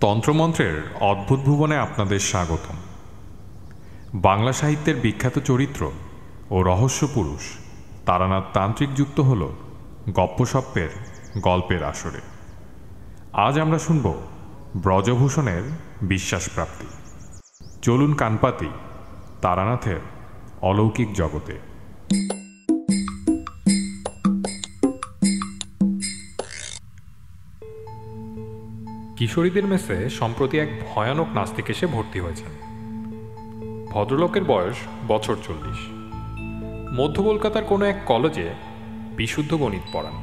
তন্ত্রমন্ত্রের অদ্ভুত ভুবনে আপনাদের স্বাগতম। বাংলা সাহিত্যের বিখ্যাত চরিত্র ও রহস্য পুরুষ তারানাথ তান্ত্রিক যুক্ত হল গপ্পসপ্পের গল্পের আসরে। আজ আমরা শুনব ব্রজভূষণের বিশ্বাসপ্রাপ্তি। চলুন কানপাতি তারানাথের অলৌকিক জগতে। কিশোরীদের মেসে সম্প্রতি এক ভয়ানক নাস্তিক এসে ভর্তি হয়েছেন। ভদ্রলোকের বয়স বছর 40। মধ্য কলকাতার কোনো এক কলেজে বিশুদ্ধ গণিত পড়ান।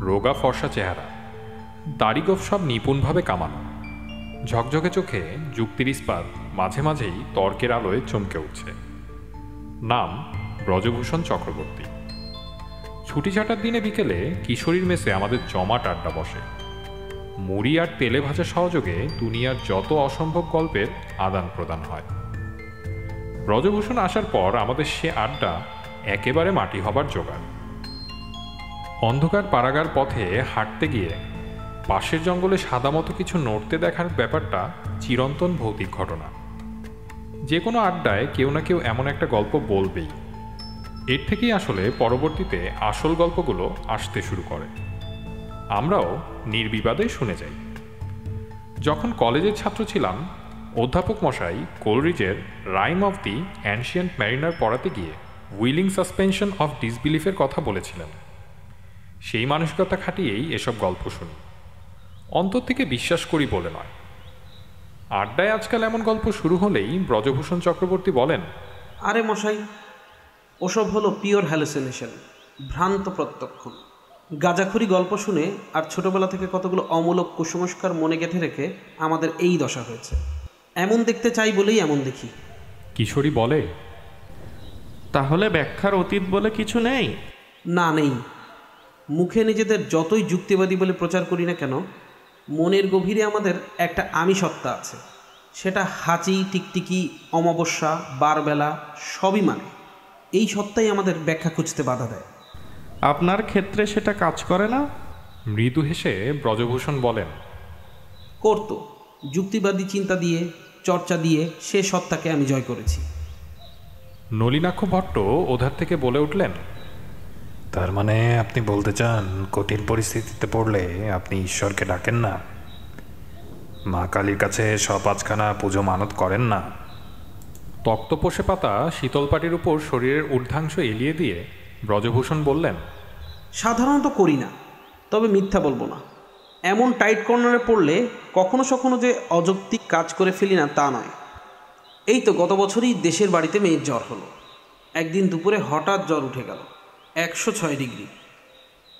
রোগা ফর্সা চেহারা, দাড়িগোঁফ সব নিপুণভাবে কামানো, ঝকঝকে চোখে যুক্তির ইস্পাত মাঝে মাঝেই তর্কের আলোয় চমকে উঠছে। নাম ব্রজভূষণ চক্রবর্তী। ছুটি ছাটার দিনে বিকেলে কিশোরীর মেসে আমাদের জমাট আড্ডা বসে। মুড়ি আর তেলে ভাজা সহযোগে দুনিয়ার যত অসম্ভব গল্পের আদান প্রদান হয়। ব্রজভূষণ আসার পর আমাদের সে আড্ডা একেবারে মাটি হবার জোগাড়। অন্ধকার পাড়াগার পথে হাঁটতে গিয়ে পাশের জঙ্গলে সাদা মতো কিছু নড়তে দেখার ব্যাপারটা চিরন্তন ভৌতিক ঘটনা। যে কোনো আড্ডায় কেউ না কেউ এমন একটা গল্প বলবেই। এর থেকেই আসলে পরবর্তীতে আসল গল্পগুলো আসতে শুরু করে। আমরাও নির্বিবাদে শুনে যাই। যখন কলেজের ছাত্র ছিলাম, অধ্যাপক মশাই কোলরিজের Rime of the Ancient Mariner পড়াতে গিয়ে উইলিং সাসপেনশন অফ ডিসবিলিফের কথা বলেছিলেন। সেই মানসিকতা খাটিয়েই এসব গল্প শুনি, অন্তর থেকে বিশ্বাস করি বলে নয়। আড্ডায় আজকাল এমন গল্প শুরু হলেই ব্রজভূষণ চক্রবর্তী বলেন, আরে মশাই, ওসব হলো পিওর হ্যালুসিনেশন, ভ্রান্ত প্রত্যক্ষণ। গাঁজাখুরি গল্প শুনে আর ছোটবেলা থেকে কতগুলো অমূলক কুসংস্কার মনে গেঁথে রেখে আমাদের এই দশা হয়েছে। এমন দেখতে চাই বলেই এমন দেখি। কিশোরী বলে, তাহলে ব্যাখ্যার অতীত বলে কিছু নেই? না, নেই। মুখে নিজেদের যতই যুক্তিবাদী বলে প্রচার করি না কেন, মনের গভীরে আমাদের একটা আমি সত্তা আছে। সেটা হাঁচি, টিকটিকি, অমাবস্যা, বারবেলা সবই মানে। এই সত্তাই আমাদের ব্যাখ্যা খুঁজতে বাধা দেয়। আপনার ক্ষেত্রে সেটা কাজ করে না? মৃদু হেসে ব্রজভূষণ বলেন, করতো। যুক্তিবাদী চিন্তা দিয়ে, চর্চা দিয়ে সে সত্তাকে আমি জয় করেছি। নলিনাক্ষ ভট্ট ওধার থেকে বলে উঠলেন, তার মানে আপনি বলতে চান কঠিন পরিস্থিতিতে পড়লে আপনি ঈশ্বরকে ডাকেন না, মা কালীর কাছে সপাঁচখানা পুজো মানত করেন না? তক্তপোষে পাতা শীতল পাটির উপর শরীরের ঊর্ধ্বাংশ এলিয়ে দিয়ে ব্রজভূষণ বললেন, সাধারণত করি না, তবে মিথ্যা বলবো না। এমন টাইট কর্নারে পড়লে কখনো সখনো যে অযৌক্তিক কাজ করে ফেলি না তা নয়। এই তো গত বছরই দেশের বাড়িতে মেয়ের জ্বর হলো। একদিন দুপুরে হঠাৎ জ্বর উঠে গেল, 106 ডিগ্রি।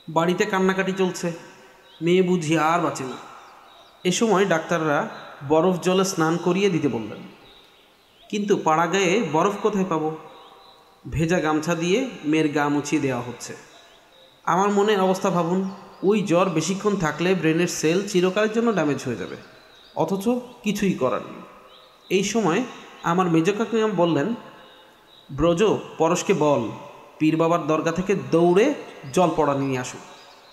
বাড়িতে কান্নাকাটি চলছে, মেয়ে বুঝি আর বাঁচে না। এ সময় ডাক্তাররা বরফ জলে স্নান করিয়ে দিতে বললেন, কিন্তু পাড়া গায়ে বরফ কোথায় পাবো? ভেজা গামছা দিয়ে মেয়ের গা মুছিয়ে দেওয়া হচ্ছে। আমার মনের অবস্থা ভাবুন। ওই জ্বর বেশিক্ষণ থাকলে ব্রেনের সেল চিরকালের জন্য ড্যামেজ হয়ে যাবে, অথচ কিছুই করার নেই। এই সময় আমার মেজ কাকু বললেন, ব্রজ, পরশকে বল পীর বাবার দরগা থেকে দৌড়ে জল পড়া নিয়ে আসুক।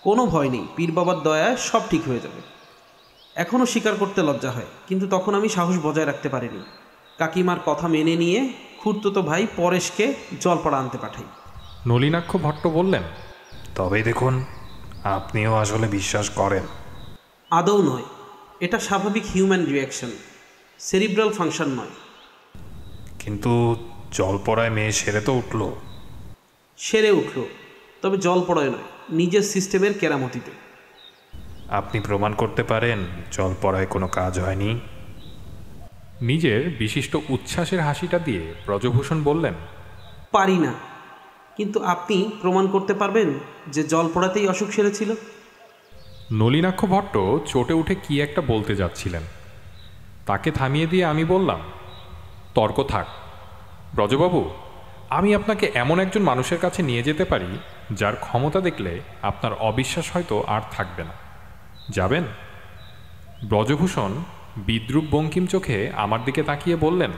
কোনো ভয় নেই, পীর বাবার দয়ায় সব ঠিক হয়ে যাবে। এখনও স্বীকার করতে লজ্জা হয়, কিন্তু তখন আমি সাহস বজায় রাখতে পারিনি। কাকিমার কথা মেনে নিয়ে খুড়তুতো ভাই পরেশকে জল পড়া আনতে পাঠাই। নলিনাক্ষ ভট্ট বললেন, তবেই দেখুন আপনিও আসলে বিশ্বাস করেন। আদৌ নয়, এটা স্বাভাবিক হিউম্যান রিয়াকশন, সেরিব্রাল ফাংশন নয়। কিন্তু জল পড়ায় মেয়ে সেরে তো উঠল। সেরে উঠল, তবে জল পড়ায় নয়, নিজের সিস্টেমের কেরামতিতে। আপনি প্রমাণ করতে পারেন জল পড়ায় কোনো কাজ হয়নি? নিজের বিশিষ্ট উচ্ছ্বাসের হাসিটা দিয়ে ব্রজভূষণ বললেন, পারি না, কিন্তু আপনি প্রমাণ করতে পারবেন যে জল পড়াতেই অসুখ সেরেছিল? নলিনাক্ষ ভট্ট চটে উঠে কি একটা বলতে যাচ্ছিলেন। তাকে থামিয়ে দিয়ে আমি বললাম, তর্ক থাক ব্রজবাবু, আমি আপনাকে এমন একজন মানুষের কাছে নিয়ে যেতে পারি যার ক্ষমতা দেখলে আপনার অবিশ্বাস হয়তো আর থাকবে না। যাবেন? ব্রজভূষণ বিদ্রূপ বঙ্কিম চোখে আমার দিকে তাকিয়ে বললেন,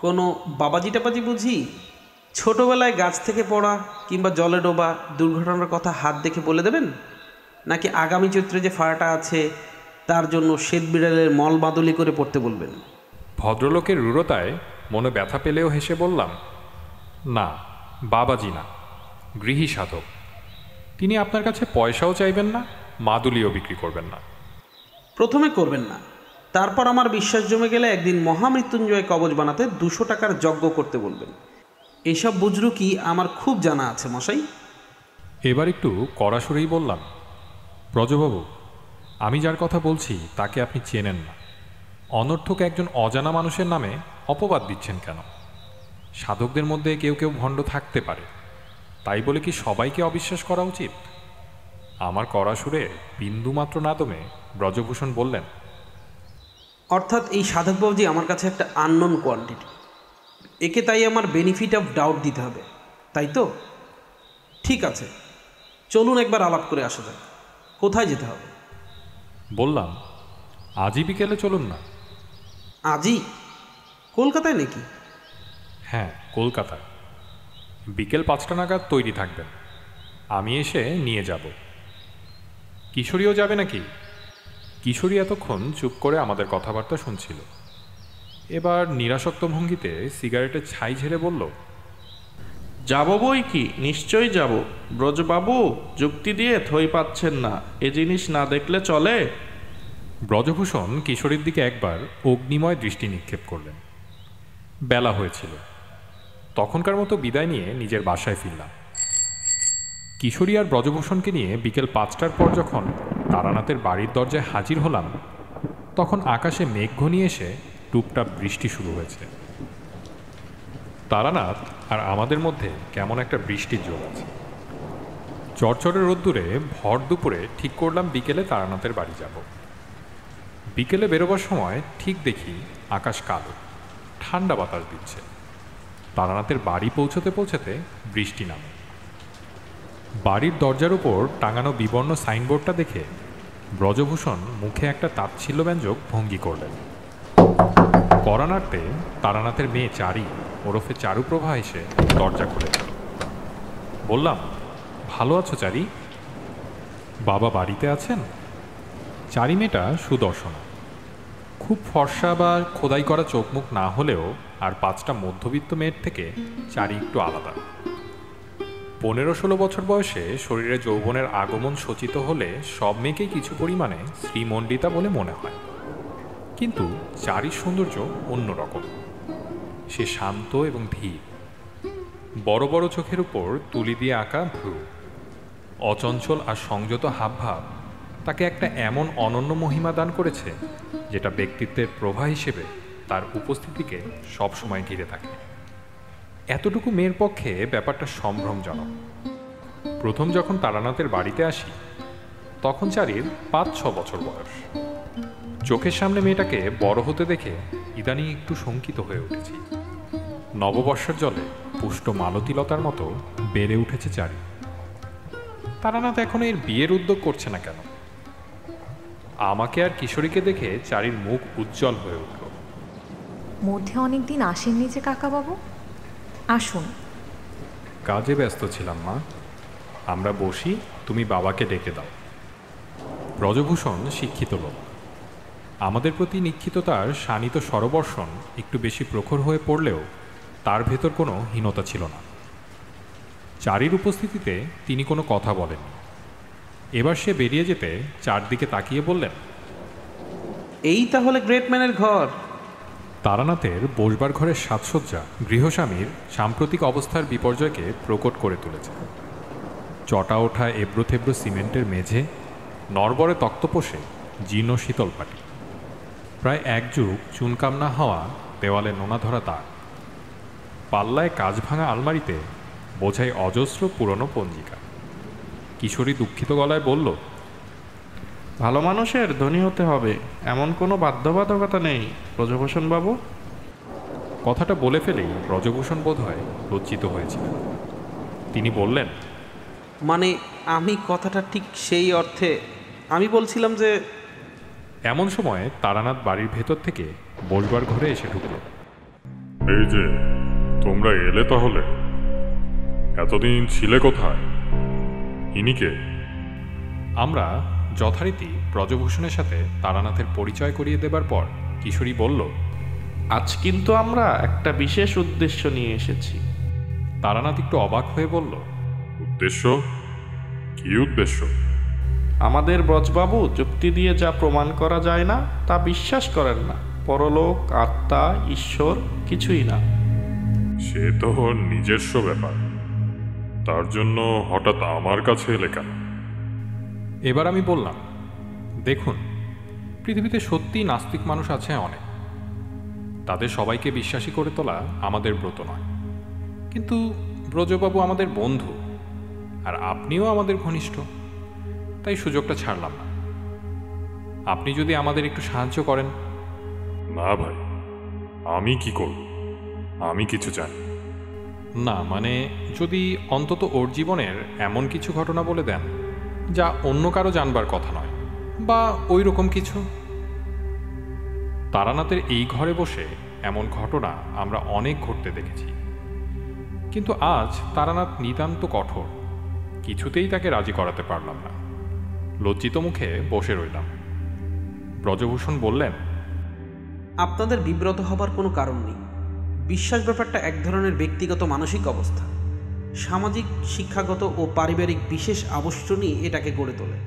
কোনো বাবাজি টাবাজি বুঝি? ছোটবেলায় গাছ থেকে পড়া কিংবা জলে ডোবা দুর্ঘটনার কথা হাত দেখে বলে দেবেন? নাকি আগামী চৈত্রে যে ফাড়াটা আছে তার জন্য শ্বেত বিড়ালের মল বাদলি করে পড়তে বলবেন। ভদ্রলোকের রূঢ়তায় মনে ব্যথা পেলেও হেসে বললাম, না, বাবাজি না, গৃহী সাধক। তিনি আপনার কাছে পয়সাও চাইবেন না, মাদুলিও বিক্রি করবেন না। প্রথমে করবেন না, তারপর আমার বিশ্বাস জমে গেলে একদিন মহামৃত্যুঞ্জয় কবচ বানাতে 200 টাকার যজ্ঞ করতে বলবেন। এইসব বুজরুকি আমার খুব জানা আছে মশাই। এবার একটু কড়া সুরেই বললাম, ব্রজবাবু, আমি যার কথা বলছি তাকে আপনি চেনেন না। অনর্থক একজন অজানা মানুষের নামে অপবাদ দিচ্ছেন কেন? সাধকদের মধ্যে কেউ কেউ ভণ্ড থাকতে পারে, তাই বলে কি সবাইকে অবিশ্বাস করা উচিত? আমার কড়া সুরে বিন্দুমাত্র না দমে ব্রজভূষণ বললেন, অর্থাৎ এই সাধকবাবুজি আমার কাছে একটা আননোন কোয়ান্টিটি, একে তাই আমার বেনিফিট অফ ডাউট দিতে হবে, তাই তো? ঠিক আছে, চলুন একবার আলাপ করে আসা যাক। কোথায় যেতে হবে? বললাম, আজই বিকেলে চলুন না। আজই? কলকাতায় নাকি? হ্যাঁ, কলকাতায়। বিকেল 5টা নাগাদ তৈরি থাকবেন, আমি এসে নিয়ে যাব। কিশোরীও যাবে নাকি? কিশোরী এতক্ষণ চুপ করে আমাদের কথাবার্তা শুনছিল। এবার নিরাসক্ত ভঙ্গিতে সিগারেটের ছাই ঝেড়ে বলল, যাব বই কি, নিশ্চয়ই যাব। ব্রজবাবু যুক্তি দিয়ে থই পাচ্ছেন না, এ জিনিস না দেখলে চলে? ব্রজভূষণ কিশোরীর দিকে একবার অগ্নিময় দৃষ্টি নিক্ষেপ করলেন। বেলা হয়েছিল, তখনকার মতো বিদায় নিয়ে নিজের বাসায় ফিরলাম। কিশোরী আর ব্রজভূষণকে নিয়ে বিকেল 5টার পর যখন তারানাথের বাড়ির দরজায় হাজির হলাম, তখন আকাশে মেঘ ঘনিয়ে এসে টুপটাপ বৃষ্টি শুরু হয়েছে। তারানাথ আর আমাদের মধ্যে কেমন একটা বৃষ্টির যোগ আছে। চরচরে রোদ্দুরে ভর দুপুরে ঠিক করলাম বিকেলে তারানাথের বাড়ি যাব। বিকেলে বেরোবার সময় ঠিক দেখি আকাশ কালো, ঠান্ডা বাতাস দিচ্ছে। তারানাথের বাড়ি পৌঁছতে পৌঁছতে বৃষ্টি নামে। বাড়ির দরজার উপর টাঙানো বিবর্ণ সাইনবোর্ডটা দেখে ব্রজভূষণ মুখে একটা তাচ্ছিল্যব্যঞ্জক ভঙ্গি করলেন। করানার্তে তারানাথের মেয়ে চারি ওরফে চারুপ্রভা এসে দরজা খুলে দিল। বললাম, ভালো আছো চারি? বাবা বাড়িতে আছেন? চারি মেয়েটা সুদর্শনা, খুব ফর্সা বা খোদাই করা চোখ মুখ না হলেও আর 5টা মধ্যবিত্ত মেয়ের থেকে চারি একটু আলাদা। 15-16 বছর বয়সে শরীরে যৌবনের আগমন সূচিত হলে সব মেয়েকেই কিছু পরিমাণে শ্রীমণ্ডিতা বলে মনে হয়, কিন্তু চারির সৌন্দর্য অন্যরকম। সে শান্ত এবং ধীর, বড় বড় চোখের উপর তুলি দিয়ে আঁকা ভ্রু, অচঞ্চল আর সংযত হাবভাব তাকে একটা এমন অনন্য মহিমা দান করেছে যেটা ব্যক্তিত্বের প্রভা হিসেবে তার উপস্থিতিকে সবসময় ঘিরে থাকে। এতটুকু মেয়ের পক্ষে ব্যাপারটা সম্ভ্রমজনক। প্রথম যখন তারানাথের বাড়িতে আসি তখন চারির 5-6 বছর বয়স। চোখের সামনে মেয়েটাকে বড় হতে দেখে ইদানিং একটু শঙ্কিত হয়ে উঠেছি। নববর্ষের জলে পুষ্ট মালতীলতার মতো বেড়ে উঠেছে চারি। তারানাথ এখন এর বিয়ের উদ্যোগ করছে না কেন? আমাকে আর কিশোরীকে দেখে চারির মুখ উজ্জ্বল হয়ে উঠল। মধ্যে অনেকদিন আসেননি যে কাকাবাবু, আসুন। কাজে ব্যস্ত ছিলাম মা, আমরা বসি, তুমি বাবাকে ডেকে দাও। ব্রজভূষণ শিক্ষিত লোক, আমাদের প্রতি নিক্ষিপ্ততার শানিত স্বরবর্ষণ একটু বেশি প্রখর হয়ে পড়লেও তার ভেতর কোনো হীনতা ছিল না। চারির উপস্থিতিতে তিনি কোনো কথা বলেননি। এবার সে বেরিয়ে যেতে চারদিকে তাকিয়ে বললেন, এই তাহলে গ্রেট ম্যানের ঘর। তারানাথের বসবার ঘরের সাজসজ্জা গৃহস্বামীর সাম্প্রতিক অবস্থার বিপর্যয়কে প্রকট করে তুলেছে। চটা ওঠা এবড়োথেবড়ো সিমেন্টের মেঝে, নড়বড়ে তক্তপোষে জীর্ণ শীতল পাটি, প্রায় এক যুগ চুনকাম না হওয়া দেওয়ালে নোনা ধরা দাগ, পাল্লায় কাঁচ ভাঙা আলমারিতে বোঝাই অজস্র পুরনো পঞ্জিকা। কিশোরী দুঃখিত গলায় বলল, ভালো মানুষের ধনী হতে হবে এমন কোনো বাধ্যবাধকতা নেই ব্রজভূষণ বাবু। কথাটা বলে ফেলেই ব্রজভূষণ বোধ হয় লজ্জিত হয়েছিলেন। তিনি বললেন, মানে আমি কথাটা ঠিক সেই অর্থে, আমি বলছিলাম যে। এমন সময় তারানাথ বাড়ির ভেতর থেকে বসবার ঘরে এসে ঢুকল। এই যে তোমরা এলে, তাহলে এতদিন ছিলে কোথায়? ইনিকে? আমরা যথারীতি ব্রজভূষণের সাথে তারানাথের পরিচয় করিয়ে দেবার পর কিশোরী বলল, আজ কিন্তু আমরা একটা বিশেষ উদ্দেশ্য নিয়ে এসেছি। তারানাথ একটু অবাক হয়ে বলল, উদ্দেশ্য? কি উদ্দেশ্য? আমাদের ব্রজবাবু যুক্তি দিয়ে যা প্রমাণ করা যায় না তা বিশ্বাস করেন না। পরলোক, আত্মা, ঈশ্বর কিছুই না। সে তো ওর নিজস্ব ব্যাপার, তার জন্য হঠাৎ আমার কাছে এলে কেন? এবার আমি বললাম, দেখুন, পৃথিবীতে সত্যিই নাস্তিক মানুষ আছে অনেক। তাদের সবাইকে বিশ্বাসী করে তোলা আমাদের ব্রত নয়। কিন্তু ব্রজবাবু আমাদের বন্ধু, আর আপনিও আমাদের ঘনিষ্ঠ, তাই সুযোগটা ছাড়লাম না। আপনি যদি আমাদের একটু সাহায্য করেন। না ভাই, আমি কি করব? আমি কিছু জানি না, মানে যদি অন্তত ওর জীবনের এমন কিছু ঘটনা বলে দেন যা অন্য কারো জানবার কথা নয়, বা ওই রকম কিছু। তারানাথের এই ঘরে বসে এমন ঘটনা আমরা অনেক ঘটতে দেখেছি, কিন্তু আজ তারানাথ নিতান্ত কঠোর। কিছুতেই তাকে রাজি করাতে পারলাম না। লজ্জিত মুখে বসে রইলাম। ব্রজভূষণ বললেন, আপনাদের বিব্রত হবার কোনো কারণ নেই। বিশ্বাস ব্যাপারটা এক ধরনের ব্যক্তিগত মানসিক অবস্থা। সামাজিক, শিক্ষাগত ও পারিবারিক বিশেষ আবশ্যনই এটাকে গড়ে তোলে।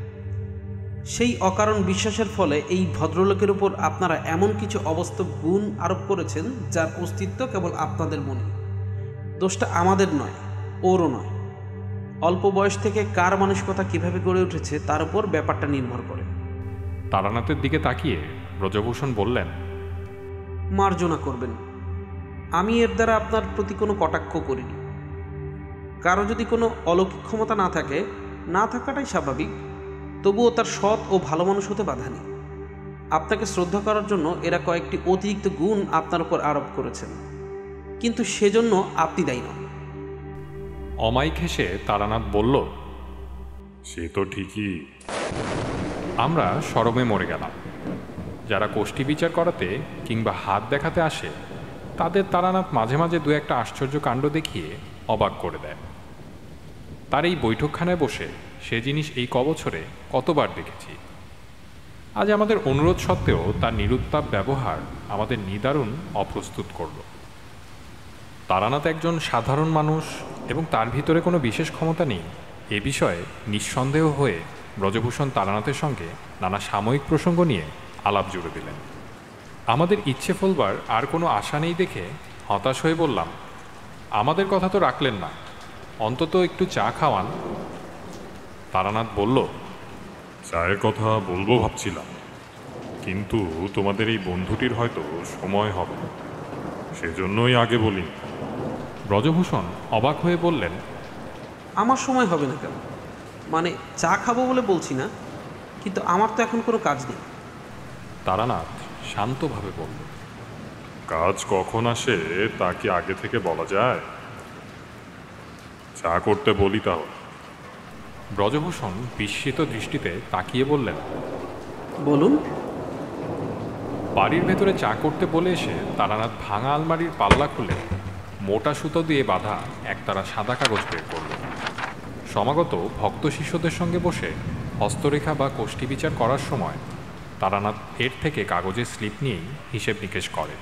সেই অকারণ বিশ্বাসের ফলে এই ভদ্রলোকের উপর আপনারা এমন কিছু অবাস্তব গুণ আরোপ করেছেন যার অস্তিত্ব কেবল আপনাদের মনে। দোষটা আমাদের নয়, ওরও নয়। অল্প বয়স থেকে কার মানসিকতা কিভাবে গড়ে উঠেছে তার উপর ব্যাপারটা নির্ভর করে। তারানাথের দিকে তাকিয়ে ব্রজভূষণ বললেন, মার্জনা করবেন, আমি এর দ্বারা আপনার প্রতি কোনো কটাক্ষ করিনি। কারো যদি কোনো অলৌকিক ক্ষমতা না থাকে, না থাকাটাই স্বাভাবিক, তবুও তার সৎ ও ভালো মানুষ হতে বাধা নেই। আপনাকে শ্রদ্ধা করার জন্য এরা কয়েকটি অতিরিক্ত গুণ আপনার উপর আরোপ করেছেন, কিন্তু সেজন্য আপনি দায়ী নন। অমায়িক হেসে তারানাথ বলল, সে তো ঠিকই। আমরা শরমে মরে গেলাম। যারা কোষ্ঠী বিচার করাতে কিংবা হাত দেখাতে আসে, তাদের তারানাথ মাঝে মাঝে দু একটা আশ্চর্য কাণ্ড দেখিয়ে অবাক করে দেয়। তার এই বৈঠকখানায় বসে সে জিনিস এই কবছরে কতবার দেখেছি। আজ আমাদের অনুরোধ সত্ত্বেও তার নিরুত্তাপ ব্যবহার আমাদের নিদারুণ অপ্রস্তুত করল। তারানাথ একজন সাধারণ মানুষ এবং তার ভিতরে কোনো বিশেষ ক্ষমতা নেই এ বিষয়ে নিঃসন্দেহ হয়ে ব্রজভূষণ তারানাথের সঙ্গে নানা সাময়িক প্রসঙ্গ নিয়ে আলাপ জুড়ে দিলেন। আমাদের ইচ্ছে ফলবার আর কোনো আশা নেই দেখে হতাশ হয়ে বললাম, আমাদের কথা তো রাখলেন না, অন্তত একটু চা খাওয়ান। তারানাথ বলল, চায়ের কথা বলবো ভাবছিলাম, কিন্তু তোমাদের এই বন্ধুটির হয়তো সময় হবে, সেজন্যই আগে বলিনি। ব্রজভূষণ অবাক হয়ে বললেন, আমার সময় হবে না কেন? মানে চা খাবো বলে বলছি না, কিন্তু আমার তো এখন কোনো কাজ নেই। তারানাথ শান্তভাবে বলল, কাজ কখন আসে তা কি আগে থেকে বলা যায়? চা করতে বলি তাহলে। ব্রজভূষণ বিস্মিত দৃষ্টিতে তাকিয়ে বললেন, বলুন। বাড়ির ভেতরে চা করতে বলে এসে তারানাথ ভাঙা আলমারির পাল্লা খুলে মোটা সুতো দিয়ে বাঁধা একতারা সাদা কাগজ বের করল। সমাগত ভক্ত শিষ্যদের সঙ্গে বসে হস্তরেখা বা কোষ্ঠী বিচার করার সময় তারানাথ এর থেকে কাগজের স্লিপ নিয়েই হিসেব নিকেশ করে,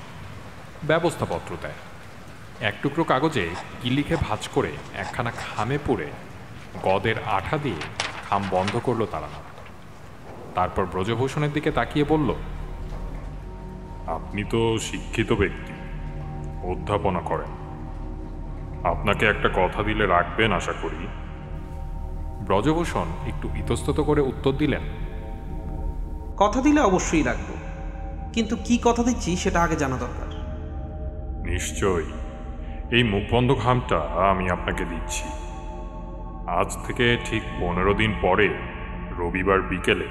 ব্যবস্থাপত্র দেয়। এক টুকরো কাগজে কি লিখে ভাঁজ করে একখানা খামে পুড়ে গদের আঠা দিয়ে খাম বন্ধ করল তারানাথ। তারপর ব্রজভূষণের দিকে তাকিয়ে বলল, আপনি তো শিক্ষিত ব্যক্তি, অধ্যাপনা করেন, আপনাকে একটা কথা দিলে রাখবেন আশা করি। ব্রজভূষণ একটু ইতস্তত করে উত্তর দিলেন, কথা দিলে অবশ্যই রাখবো, কিন্তু কি কথা দিচ্ছি সেটা আগে জানা দরকার। নিশ্চয়ই, এই মুখবন্ধ খামটা আমি আপনাকে দিচ্ছি। আজ থেকে ঠিক 15 দিন পরে রবিবার বিকেলে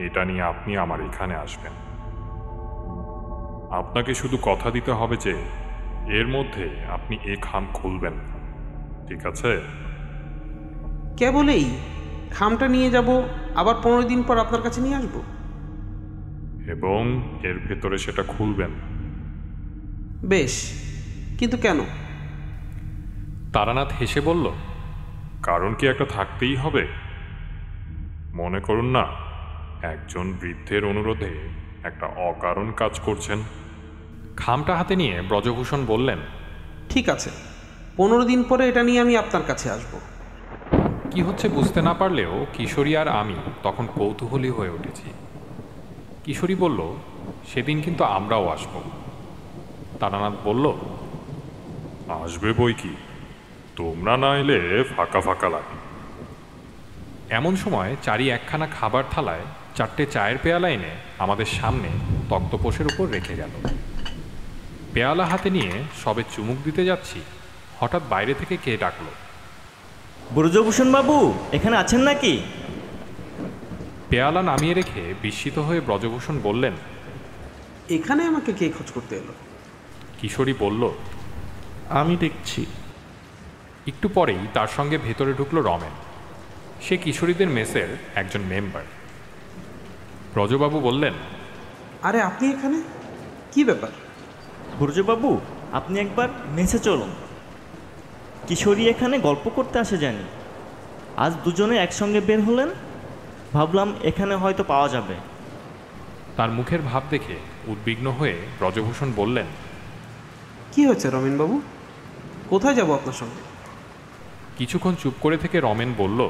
এটা নিয়ে আপনি আমার এখানে আসবেন। আপনাকে শুধু কথা দিতে হবে যে এর মধ্যে আপনি এ খাম খুলবেন না, ঠিক আছে? কেবলেই খামটা নিয়ে যাব, আবার 15 দিন পর আপনার কাছে নিয়ে আসবো, এবং এর ভেতরে সেটা খুলবেন না। বেশ, কিন্তু কেন? তারানাথ হেসে বলল, কারণ কি একটা থাকতেই হবে। মনে করুন না, একজন বৃদ্ধের অনুরোধে একটা অকারণ কাজ করছেন? খামটা হাতে নিয়ে ব্রজভূষণ বললেন, ঠিক আছে, 15 দিন পরে এটা নিয়ে আমি আপনার কাছে আসব। কি হচ্ছে বুঝতে না পারলেও কিশোরী আর আমি তখন কৌতূহলী হয়ে উঠেছি। কিশোরী বলল, সেদিন কিন্তু আমরাও আসব। তারানাথ বলল, আসবে বই কি, তোমরা না এলে ফাঁকা ফাঁকা লাগে। এমন সময় চারি একখানা খাবার থালায় 4টে চায়ের পেয়ালা এনে আমাদের সামনে তক্তপোষের উপর রেখে গেল। পেয়ালা হাতে নিয়ে সবে চুমুক দিতে যাচ্ছি, হঠাৎ বাইরে থেকে কে ডাকলো, ব্রজভূষণ বাবু এখানে আছেন নাকি? পেয়ালা নামিয়ে রেখে বিস্মিত হয়ে ব্রজভূষণ বললেন, এখানে আমাকে কে খোঁজ করতে এলো? কিশোরী বলল, আমি দেখছি। একটু পরেই তার সঙ্গে ভেতরে ঢুকলো রমেন। সে কিশোরীদের মেসের একজন মেম্বার। ব্রজবাবু বললেন, আরে আপনি এখানে, কি ব্যাপার? ব্রজবাবু আপনি একবার মেসে চলুন। কিশোরী এখানে গল্প করতে আসে জানি, আজ দুজনে একসঙ্গে বের হলেন, ভাবলাম এখানে হয়তো পাওয়া যাবে। তার মুখের ভাব দেখে উদ্বিগ্ন হয়ে ব্রজভূষণ বললেন, কি হয়েছে রমেনবাবু, কোথায় যাব আপনার সঙ্গে? কিছুক্ষণ চুপ করে থেকে রমেন বলল,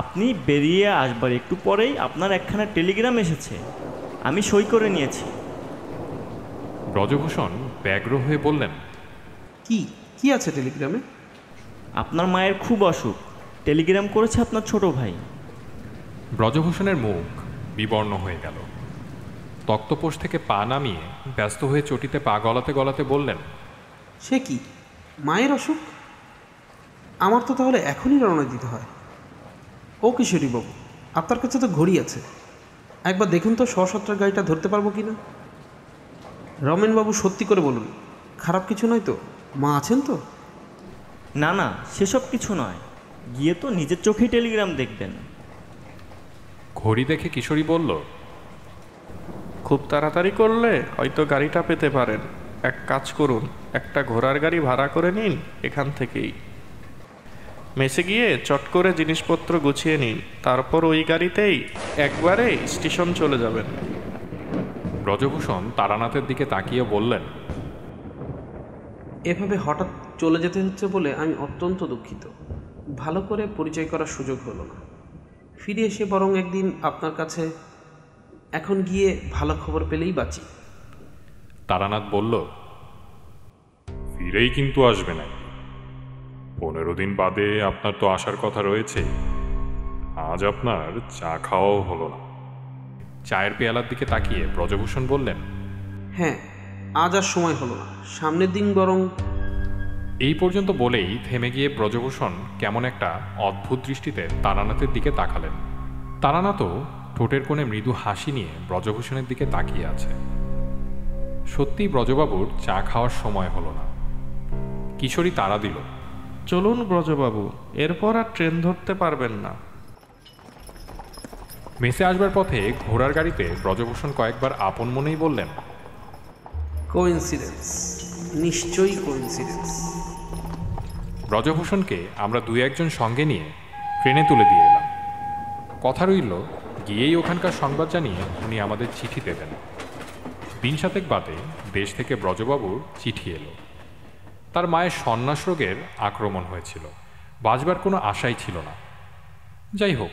আপনি বেরিয়ে আসবার একটু পরেই আপনার একখানা টেলিগ্রাম এসেছে, আমি সই করে নিয়েছি। ব্রজভূষণ ব্যগ্র হয়ে বললেন, কি কি আছে টেলিগ্রামে? আপনার মায়ের খুব অসুখ, টেলিগ্রাম করেছে আপনার ছোট ভাই। ব্রজভূষণের মুখ বিবর্ণ হয়ে গেল। তক্তপোষ থেকে পা নামিয়ে ব্যস্ত হয়ে চটিতে পা গলাতে গলাতে বললেন, সে কি, মায়ের অসুখ? আমার তো তাহলে এখনই রওনা দিতে হয়। ও কিশোরী বাবু, আপনার কাছে তো ঘড়ি আছে, একবার দেখুন তো সশস্ত্রের গাড়িটা ধরতে পারবো কি না। রমেনবাবু সত্যি করে বলুন, খারাপ কিছু নয় তো? মা আছেন তো? না না, সেসব কিছু নয়, গিয়ে তো নিজের চোখেই টেলিগ্রাম দেখবেন। ঘড়ি দেখে কিশোরী বলল, খুব তাড়াতাড়ি করলে হয়তো গাড়িটা পেতে পারেন। এক কাজ করুন, একটা ঘোড়ার গাড়ি ভাড়া করে নিন এখান থেকেই। মেসে গিয়ে চট করে জিনিসপত্র গুছিয়ে নিন, তারপর ওই গাড়িতেই একবারে স্টেশন চলে যাবেন। ব্রজভূষণ তারানাথের দিকে তাকিয়ে বললেন, এভাবে হঠাৎ চলে যেতে হচ্ছে বলে আমি অত্যন্ত দুঃখিত। ভালো করে পরিচয় করার সুযোগ হলো না। ফিরে এসে বরং একদিন আপনার কাছে, এখন গিয়ে ভালো খবর পেলেই বাঁচি। তারানাথ বলল, ফিরেই কিন্তু আসবে না, 15 দিন বাদে আপনার তো আসার কথা রয়েছে। আজ আপনার চা খাওয়াও হলো না। চায়ের পেয়ালার দিকে তাকিয়ে ব্রজভূষণ বললেন, হ্যাঁ, আজ আর সময় হলো না, সামনের দিন বরং। এই পর্যন্ত বলেই থেমে গিয়ে ব্রজভূষণ কেমন একটা অদ্ভুত দৃষ্টিতে তারানাথের দিকে তাকালেন। তারানাথও ঠোঁটের কোণে মৃদু হাসি নিয়ে ব্রজভূষণের দিকে তাকিয়ে আছে। সত্যিই ব্রজবাবুর চা খাওয়ার সময় হলো না। কিশোরী তাড়া দিল, চলুন ব্রজবাবু, এরপর আর ট্রেন ধরতে পারবেন না। মেসে আসবার পথে ঘোড়ার গাড়িতে ব্রজভূষণ কয়েকবার আপন মনেই বললেন, কোইন্সিডেন্স, নিশ্চয়ই কোইন্সিডেন্স। ব্রজভূষণকে আমরা 2-1 সঙ্গে নিয়ে ট্রেনে তুলে দিয়ে এলাম। কথা রইল, গিয়েই ওখানকার সংবাদ জানিয়ে উনি আমাদের চিঠি দেবেন। 3 সাতেক বাদে দেশ থেকে ব্রজবাবুর চিঠি এলো। তার মায়ের সন্ন্যাস রোগের আক্রমণ হয়েছিল, বাঁচবার কোনো আশাই ছিল না। যাই হোক,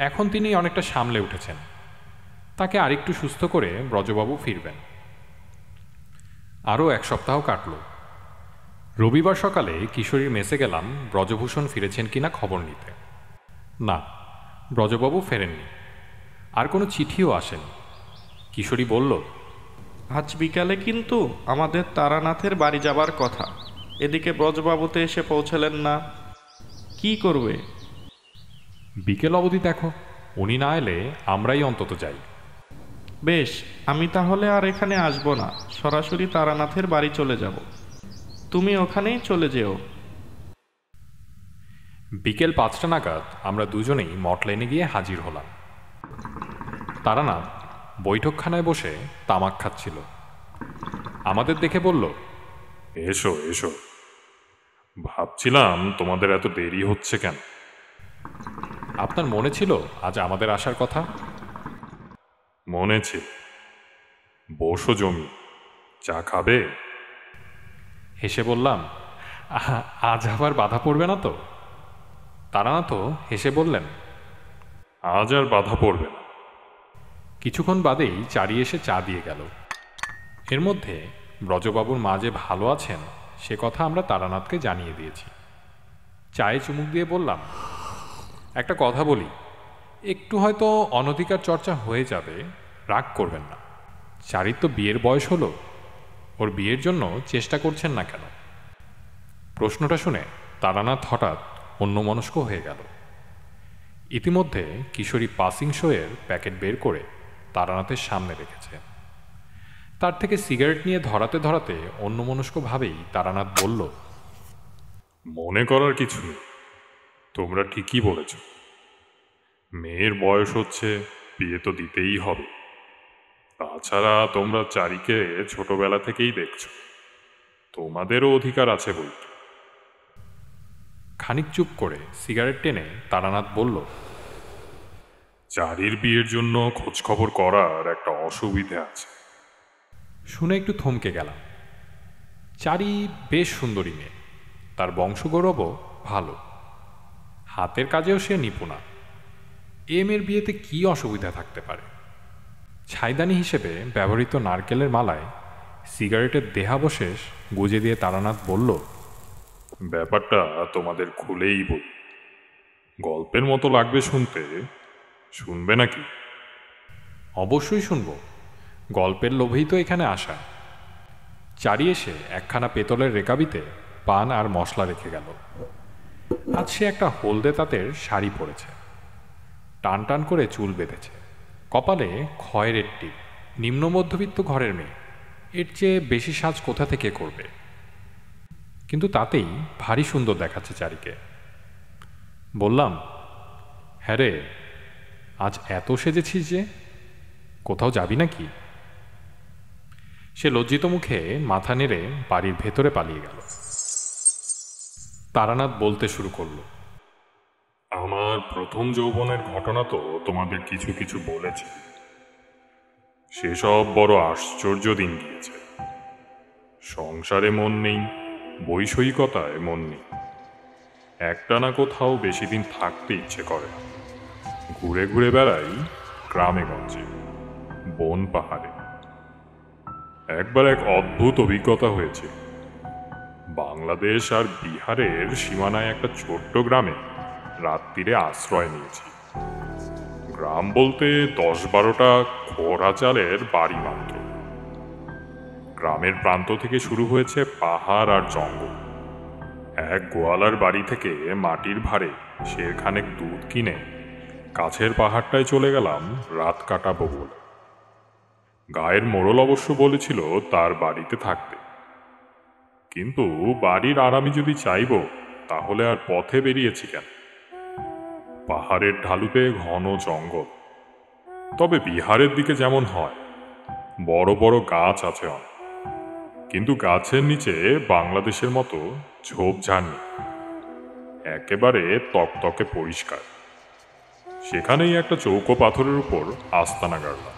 এখন তিনি অনেকটা সামলে উঠেছেন। তাকে আরেকটু সুস্থ করে ব্রজবাবু ফিরবেন। আরও 1 সপ্তাহ কাটল। রবিবার সকালে কিশোরীর মেসে গেলাম ব্রজভূষণ ফিরেছেন কিনা খবর নিতে। না, ব্রজবাবু ফেরেননি, আর কোনো চিঠিও আসেনি। কিশোরী বলল, আজ বিকালে কিন্তু আমাদের তারানাথের বাড়ি যাবার কথা, এদিকে ব্রজবাবুতে এসে পৌঁছলেন না, কি করবে? বিকেল অবধি দেখো, উনি না এলে আমরাই অন্তত যাই। বেশ, আমি তাহলে আর এখানে আসবো না, সরাসরি তারানাথের বাড়ি চলে যাব। তুমি ওখানেই চলে যেও। বিকেল 5টা নাগাদ আমরা দুজনেই মটলাইনে গিয়ে হাজির হলাম। তারানাথ বৈঠকখানায় বসে তামাক খাচ্ছিল। আমাদের দেখে বলল, এসো এসো, ভাবছিলাম তোমাদের এত দেরি হচ্ছে কেন। আপনার মনে ছিল আজ আমাদের আসার কথা? মনে ছিল। বসো জমি, চা খাবে? হেসে বললাম, আজ আবার বাধা পড়বে না তো? তারানাথ হেসে বললেন, আজ আর বাধা পড়বে না। কিছুক্ষণ বাদেই চারি এসে চা দিয়ে গেল। এর মধ্যে ব্রজবাবুর মা যে ভালো আছেন সে কথা আমরা তারানাথকে জানিয়ে দিয়েছি। চায়ে চুমুক দিয়ে বললাম, একটা কথা বলি, একটু হয়তো অনধিকার চর্চা হয়ে যাবে, রাগ করবেন না। চারির তো বিয়ের বয়স হলো, ওর বিয়ের জন্য চেষ্টা করছেন না কেন? প্রশ্নটা শুনে তারানাথ হঠাৎ অন্যমনস্ক হয়ে গেল। ইতিমধ্যে কিশোরী পাসিং শোয়ের প্যাকেট বের করে তারানাথের সামনে রেখেছে। তার থেকে সিগারেট নিয়ে ধরাতে ধরাতে অন্যমনস্কভাবেই তারানাথ বলল, মনে করার কিছু নেই, তোমরা ঠিকই বলেছ। মেয়ের বয়স হচ্ছে, বিয়ে তো দিতেই হবে। তাছাড়া তোমরা চারিকে ছোটবেলা থেকেই দেখছো, তোমাদেরও অধিকার আছে বলতে। খানিক চুপ করে সিগারেট টেনে তারানাথ বলল, চারির বিয়ের জন্য খোঁজখবর করার একটা অসুবিধে আছে। শুনে একটু থমকে গেলাম। চারি বেশ সুন্দরী মেয়ে, তার বংশগৌরবও ভালো, হাতের কাজেও সে নিপুণা। এ মেয়ের বিয়েতে কী অসুবিধা থাকতে পারে? ছাইদানি হিসেবে ব্যবহৃত নারকেলের মালায় সিগারেটের দেহাবশেষ গুজে দিয়ে তারানাথ বলল, ব্যাপারটা তোমাদের খুলেই বলি, গল্পের মতো লাগবে শুনতে। শুনবে নাকি? অবশ্যই শুনব, গল্পের লোভেই তো এখানে আসা। চারি এসে একখানা পেতলের রেকাবিতে পান আর মশলা রেখে গেল। আজ সে একটা হলদে তাঁতের শাড়ি পরেছে, টান টান করে চুল বেঁধেছে, কপালে খয়েরের টিপ। নিম্ন মধ্যবিত্ত ঘরের মেয়ে, এর চেয়ে বেশি সাজ কোথা থেকে করবে? কিন্তু তাতেই ভারী সুন্দর দেখাচ্ছে চারিকে। বললাম, হ্যাঁ রে, আজ এত সেজেছিস যে, কোথাও যাবি নাকি? সে লজ্জিত মুখে মাথা নেড়ে বাড়ির ভেতরে পালিয়ে গেল। তারানাথ বলতে শুরু করল, আমার প্রথম যৌবনের ঘটনা তো তোমাদের কিছু কিছু বলেছে। সেসব বড় আশ্চর্য দিন গিয়েছে। সংসারে মন নেই, বৈষয়িকতায় মন নেই, একটানা কোথাও বেশি দিন থাকতে ইচ্ছে করে না। ঘুরে ঘুরে বেড়াই গ্রামে গঞ্জে, বন পাহাড়ে। একবার এক অদ্ভুত অভিজ্ঞতা হয়েছে। বাংলাদেশ আর বিহারের সীমানায় একটা ছোট্ট গ্রামে রাত্রিরে আশ্রয় নিয়েছি। গ্রাম বলতে 10-12টা খোড়া চালের বাড়ি মাত্র। গ্রামের প্রান্ত থেকে শুরু হয়েছে পাহাড় আর জঙ্গল। এক গোয়ালার বাড়ি থেকে মাটির ভারে সেরখানেক দুধ কিনে কাছের পাহাড়টায় চলে গেলাম রাত কাটাবো বলে। গায়ের মোড়ল অবশ্য বলেছিল তার বাড়িতে থাকতে, কিন্তু বাড়ির আরামি যদি চাইব তাহলে আর পথে বেরিয়েছি কেন? পাহাড়ের ঢালুতে ঘন জঙ্গল, তবে বিহারের দিকে যেমন হয় বড় বড় গাছ আছে অনেক, কিন্তু গাছের নিচে বাংলাদেশের মতো ঝোপঝাড় নেই, একেবারে তকতকে পরিষ্কার। সেখানেই একটা চৌকো পাথরের উপর আস্তানা গাড়লাম।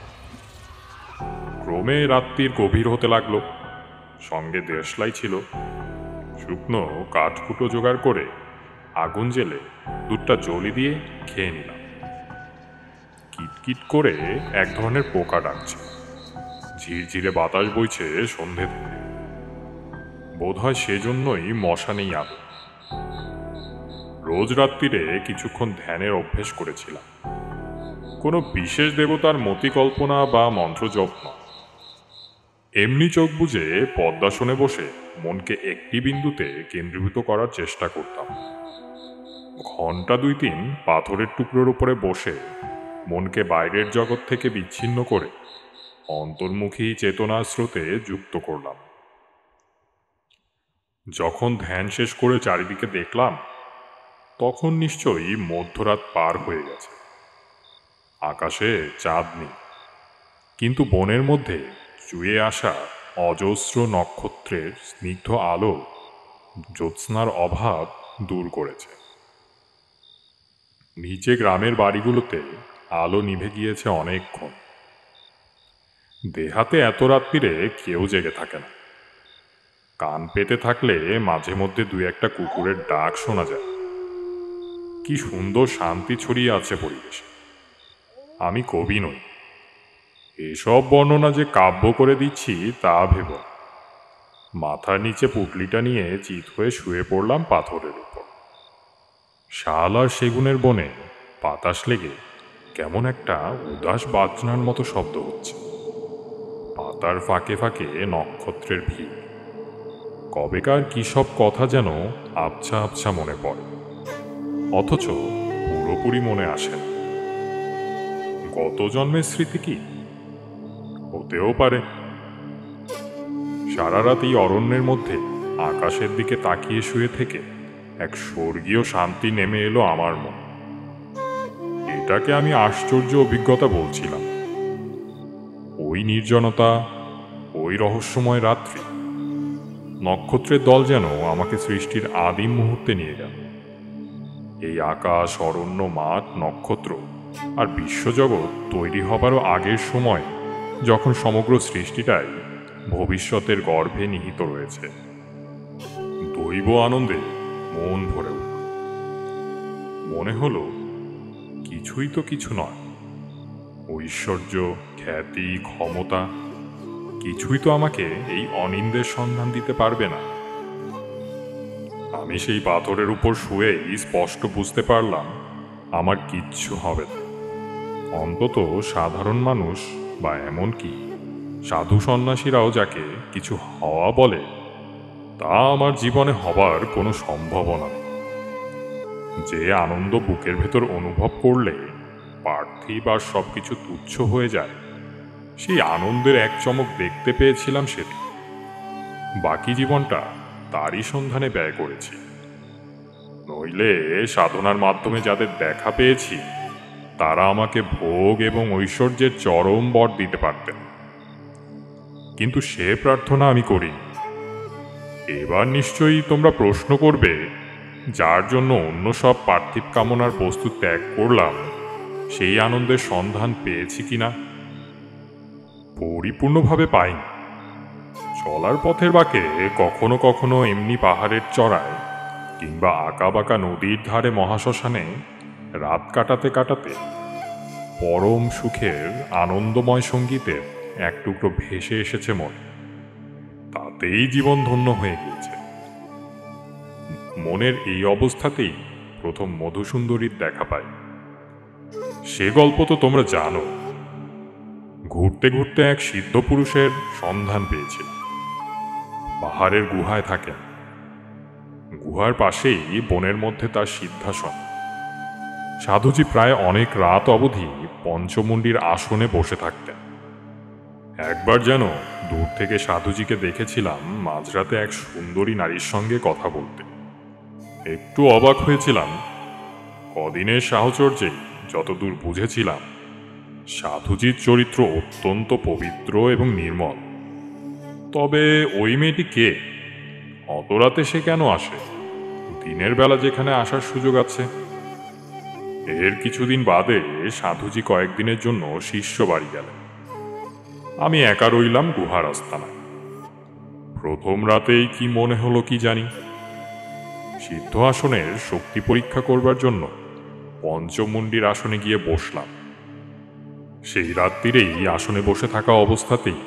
ক্রমে রাত্রির গভীর হতে লাগলো। সঙ্গে দেশলাই ছিল। শুকনো কাঠকুটো জোগাড় করে আগুন জেলে দুধটা জ্বলি দিয়ে খেয়ে নিলাম। কিটকিট করে এক ধরনের পোকা ডাকছে। ঝিরঝিরে বাতাস বইছে সন্ধে থেকে। বোধহয় সেজন্যই মশা নেই আলো। রোজ রাত্রিরে কিছুক্ষণ ধ্যানের অভ্যেস করেছিলাম। কোনো বিশেষ দেবতার মতিকল্পনা বা মন্ত্রজপ নয়, এমনি চোখ বুজে পদ্মাসনে বসে মনকে একটি বিন্দুতে কেন্দ্রীভূত করার চেষ্টা করতাম। ঘন্টা 2-3 পাথরের টুকরোর উপরে বসে মনকে বাইরের জগৎ থেকে বিচ্ছিন্ন করে অন্তর্মুখী চেতনার স্রোতে যুক্ত করলাম। যখন ধ্যান শেষ করে চারিদিকে দেখলাম, তখন নিশ্চয়ই মধ্যরাত পার হয়ে গেছে। আকাশে চাঁদ নেই, কিন্তু বনের মধ্যে চুয়ে আসা অজস্র নক্ষত্রের স্নিগ্ধ আলো জ্যোৎস্নার অভাব দূর করেছে। নিচে গ্রামের বাড়িগুলোতে আলো নিভে গিয়েছে অনেকক্ষণ। দেহাতে এত রাত্রিরে কেউ জেগে থাকে না। কান পেতে থাকলে মাঝে মধ্যে দুই একটা কুকুরের ডাক শোনা যায়। কি সুন্দর শান্তি ছড়িয়ে আছে পরিবেশে। আমি কবি নই, এসব বর্ণনা যে কাব্য করে দিচ্ছি তা ভেব। মাথার নিচে পুটলিটা নিয়ে চিত হয়ে শুয়ে পড়লাম পাথরের উপর। শাল আর সেগুনের বনে বাতাস লেগে কেমন একটা উদাস বাজনার মতো শব্দ হচ্ছে। পাতার ফাঁকে ফাঁকে নক্ষত্রের ভিড়। কবেকার কি সব কথা যেন আবছা আবছা মনে পড়ে, অথচ পুরোপুরি মনে আসে না। গত জন্মের স্মৃতি কি? হতেও পারে। সারা রাত এই অরণ্যের মধ্যে আকাশের দিকে তাকিয়ে শুয়ে থেকে এক স্বর্গীয় শান্তি নেমে এলো আমার মন। এটাকে আমি আশ্চর্য অভিজ্ঞতা বলছিলাম। ওই নির্জনতা, ওই রহস্যময় রাত্রি, নক্ষত্রের দল যেন আমাকে সৃষ্টির আদিম মুহূর্তে নিয়ে গেল। এই আকাশ, অরণ্য, মাঠ, নক্ষত্র আর বিশ্বজগৎ তৈরি হবারও আগের সময়, যখন সমগ্র সৃষ্টিটাই ভবিষ্যতের গর্ভে নিহিত রয়েছে। দৈব আনন্দে মন ভরে উঠল। মনে হলো কিছুই তো কিছু নয়। ঐশ্বর্য, খ্যাতি, ক্ষমতা কিছুই তো আমাকে এই অনিন্দের সন্ধান দিতে পারবে না। আমি সেই পাথরের উপর শুয়েই স্পষ্ট বুঝতে পারলাম আমার কিচ্ছু হবে না। অন্তত সাধারণ মানুষ বা এমনকি সাধু সন্ন্যাসীরাও যাকে কিছু হওয়া বলে, তা আমার জীবনে হবার কোনো সম্ভাবনা নেই। যে আনন্দ বুকের ভেতর অনুভব করলে পার্থিব আর সবকিছু তুচ্ছ হয়ে যায়, সেই আনন্দের এক চমক দেখতে পেয়েছিলাম সেদিন। বাকি জীবনটা তারই সন্ধানে ব্যয় করেছি। নইলে সাধনার মাধ্যমে যাদের দেখা পেয়েছি, তারা আমাকে ভোগ এবং ঐশ্বর্যের চরম বর দিতে পারতেন, কিন্তু সে প্রার্থনা আমি করিনি। এবার নিশ্চয়ই তোমরা প্রশ্ন করবে, যার জন্য অন্য সব পার্থিব কামনার বস্তু ত্যাগ করলাম, সেই আনন্দের সন্ধান পেয়েছি কিনা? পরিপূর্ণভাবে পাইনি। চলার পথের বাঁকে কখনো কখনো এমনি পাহাড়ের চড়ায় কিংবা আঁকা বাঁকা নদীর ধারে মহাশ্মশানে রাত কাটাতে কাটাতে পরম সুখের আনন্দময় সঙ্গীতের এক টুকরো ভেসে এসেছে মনে। তাতেই জীবন ধন্য হয়ে গিয়েছে। মনের এই অবস্থাতেই প্রথম মধুসুন্দরীর দেখা পাই। সে গল্প তো তোমরা জানো। ঘুরতে ঘুরতে এক সিদ্ধ পুরুষের সন্ধান পেয়েছিলাম। পাহাড়ের গুহায় থাকেন। গুহার পাশেই বনের মধ্যে তার সিদ্ধাসন। সাধুজি প্রায় অনেক রাত অবধি পঞ্চমুণ্ডির আসনে বসে থাকতেন। একবার যেন দূর থেকে সাধুজিকে দেখেছিলাম মাঝরাতে এক সুন্দরী নারীর সঙ্গে কথা বলতে। একটু অবাক হয়েছিলাম। কদিনের সাহচর্যেই যতদূর বুঝেছিলাম, সাধুজির চরিত্র অত্যন্ত পবিত্র এবং নির্মল। তবে ওই মেয়েটি কে? অত রাতে সে কেন আসে? দিনের বেলা যেখানে আসার সুযোগ আছে। এর কিছুদিন বাদে সাধুজি কয়েকদিনের জন্য শিষ্য বাড়ি গেলেন। আমি একা রইলাম গুহার আস্তানায়। প্রথম রাতেই কি মনে হলো কি জানি, সিদ্ধ আসনের শক্তি পরীক্ষা করবার জন্য পঞ্চমুণ্ডির আসনে গিয়ে বসলাম। সেই রাত্রিরেই আসনে বসে থাকা অবস্থাতেই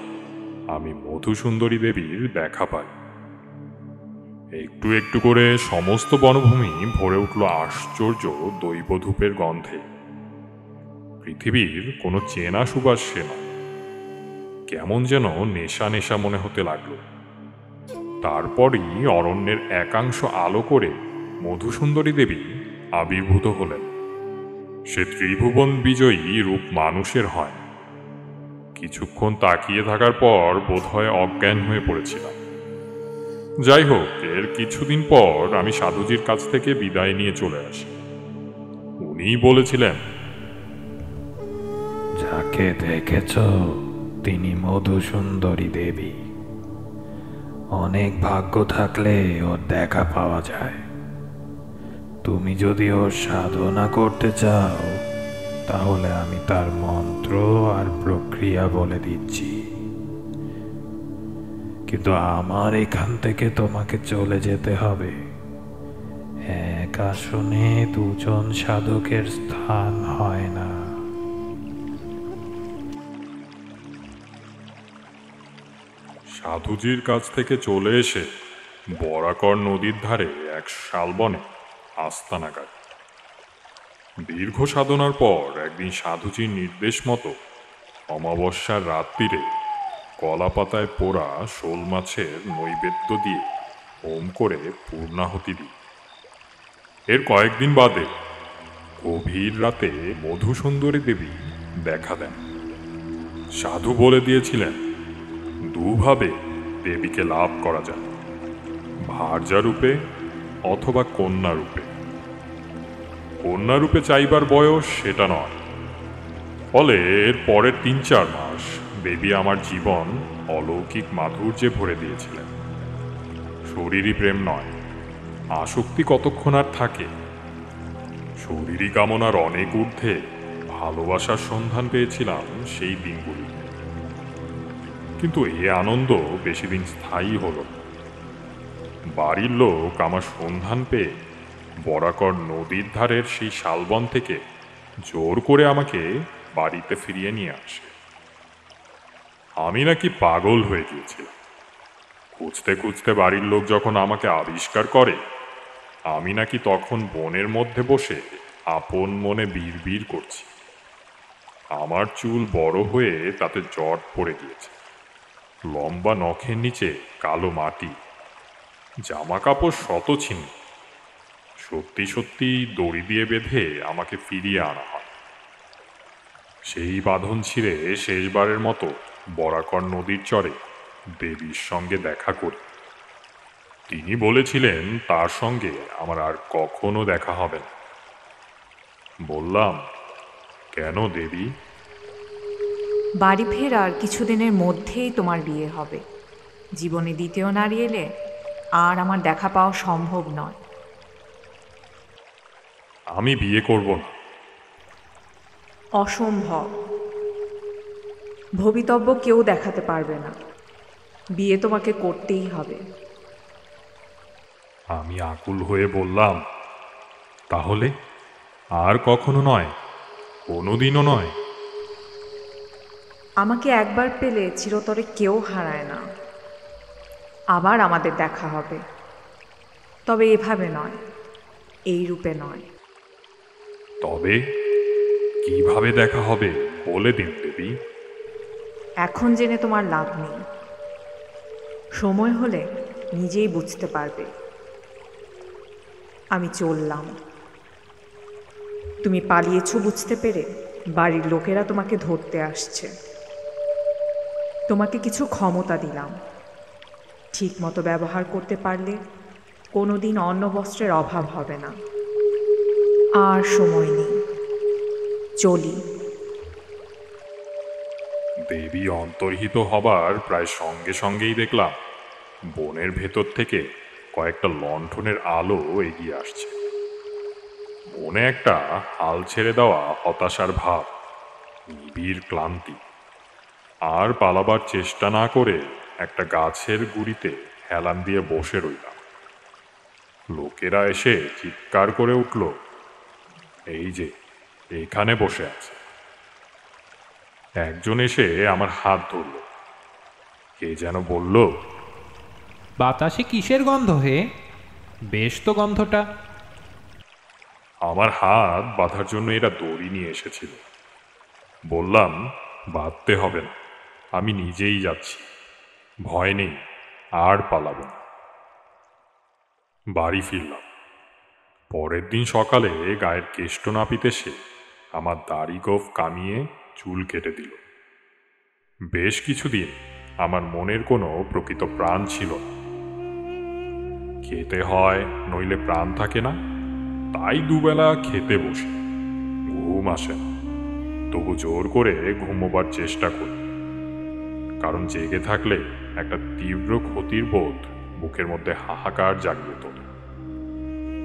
আমি মধুসুন্দরী দেবীর দেখা পাই। একটু একটু করে সমস্ত বনভূমি ভরে উঠল আশ্চর্য দৈবধূপের গন্ধে। পৃথিবীর কোনো চেনা সুবাস সে নয়। কেমন যেন নেশা নেশা মনে হতে লাগলো। তারপরই অরণ্যের একাংশ আলো করে মধুসুন্দরী দেবী আবির্ভূত হলেন। সে ত্রিভুবন বিজয়ী রূপ মানুষের হয়। কিছুক্ষণ তাকিয়ে থাকার পর বোধহয় অজ্ঞান হয়ে পড়েছিলাম। যাই হোক, এর কিছুদিন পর আমি সাধুজির কাছ থেকে বিদায় নিয়ে চলে আসি। উনিই বলেছিলেন, যাকে দেখেছ তিনি মধুসুন্দরী দেবী। অনেক ভাগ্য থাকলে ওর দেখা পাওয়া যায়। তুমি যদি ওর সাধনা করতে চাও, তাহলে আমি তার মন্ত্র আর প্রক্রিয়া বলে দিচ্ছি, কিন্তু আমার এখান থেকে তোমাকে চলে যেতে হবে। এক আসনে দুজন সাধকের স্থান হয় না। সাধুজির কাছ থেকে চলে এসে বরাকর নদীর ধারে এক শালবনে আস্তানা গাড়ি। দীর্ঘ সাধনার পর একদিন সাধুজির নির্দেশ মতো অমাবস্যার রাত্রিরে কলা পাতায় পোড়া শোল মাছের নৈবেদ্য দিয়ে হোম করে পূর্ণাহুতি দিই। এর কয়েকদিন বাদে গভীর রাতে মধুসুন্দরী দেবী দেখা দেন। সাধু বলে দিয়েছিলেন দুভাবে দেবীকে লাভ করা যায়, ভার্যা রূপে অথবা কন্যা রূপে। কন্যা রূপে চাইবার বয়স সেটা নয়। ফলে এর পরের ৩-৪ মাস দেবী আমার জীবন অলৌকিক মাধুর্যে ভরে দিয়েছিলেন। শরীরই প্রেম নয়, আসক্তি কতক্ষণ আর থাকে। শরীরী কামনার অনেক ঊর্ধ্বে ভালোবাসার সন্ধান পেয়েছিলাম সেই দিনগুলিতে। কিন্তু এ আনন্দ বেশি দিন স্থায়ী হলো না। বাড়ির লোক আমার সন্ধান পেয়ে বরাকর নদীর ধারের সেই শালবন থেকে জোর করে আমাকে বাড়িতে ফিরিয়ে নিয়ে আসে। আমি নাকি পাগল হয়ে গিয়েছিলাম। খুঁজতে খুঁজতে বাড়ির লোক যখন আমাকে আবিষ্কার করে, আমি নাকি তখন বনের মধ্যে বসে আপন মনে বিড়বিড় করছি। আমার চুল বড় হয়ে তাতে জট পড়ে গিয়েছে, লম্বা নখের নিচে কালো মাটি, জামা কাপড় শতছিন্ন। সত্যি সত্যি দড়ি দিয়ে বেঁধে আমাকে ফিরিয়ে আনা হয়। সেই বাঁধন ছিঁড়ে শেষবারের মতো বরাকর নদীর চরে দেবীর সঙ্গে দেখা করি। তিনি বলেছিলেন তার সঙ্গে আমার আর কখনো দেখা হবে না। বললাম, কেন দেবী? বাড়ি ফেরার কিছুদিনের মধ্যেই তোমার বিয়ে হবে। জীবনে দ্বিতীয় নারী এলে আর আমার দেখা পাওয়া সম্ভব নয়। আমি বিয়ে করব না। অসম্ভব। ভবিতব্য কেউ দেখাতে পারবে না। বিয়ে তোমাকে করতেই হবে। আমি আকুল হয়ে বললাম, তাহলে আর কখনো নয়, কোনোদিনও নয়? আমাকে একবার পেলে চিরতরে কেউ হারায় না। আবার আমাদের দেখা হবে, তবে এভাবে নয়, এই রূপে নয়। তবে কিভাবে দেখা হবে বলে দিন দেবী। এখন জেনে তোমার লাভ নেই। সময় হলে নিজেই বুঝতে পারবে। আমি চললাম। তুমি পালিয়েছো বুঝতে পেরে বাড়ির লোকেরা তোমাকে ধরতে আসছে। তোমাকে কিছু ক্ষমতা দিলাম। ঠিক মতো ব্যবহার করতে পারলে কোনোদিন অন্ন বস্ত্রের অভাব হবে না। আর সময় নেই, চলি। দেবী অন্তর্হিত হবার প্রায় সঙ্গে সঙ্গেই দেখলাম বনের ভেতর থেকে কয়েকটা লণ্ঠনের আলো এগিয়ে আসছে। মনে একটা হাল ছেড়ে দেওয়া হতাশার ভাব, নিবিড় ক্লান্তি। আর পালাবার চেষ্টা না করে একটা গাছের গুড়িতে হেলান দিয়ে বসে রইলাম। লোকেরা এসে চিৎকার করে উঠল, এই যে এখানে বসে আছে। একজন এসে আমার হাত ধরল। কে যেন বলল, বাতাসে কিসের গন্ধ হে? বেশ তো গন্ধটা। আমার হাত বাঁধার জন্য এরা দড়ি নিয়ে এসেছিল। বললাম, বাঁধতে হবে না, আমি নিজেই যাচ্ছি, ভয় নেই, আর পালাবো না। বাড়ি ফিরলাম। পরের দিন সকালে গায়ের কেষ্ট নাপিত এসে আমার দাড়ি গোঁফ কামিয়ে চুল কেটে দিল। বেশ কিছুদিন আমার মনের কোনো প্রকৃত প্রাণ ছিল না। খেতে হয়, নইলে প্রাণ থাকে না, তাই দুবেলা খেতে বসে। ঘুম আসে না, তবু জোর করে ঘুমোবার চেষ্টা করি। কারণ জেগে থাকলে একটা তীব্র ক্ষতির বোধ বুকের মধ্যে হাহাকার জাগিয়ে তোলে।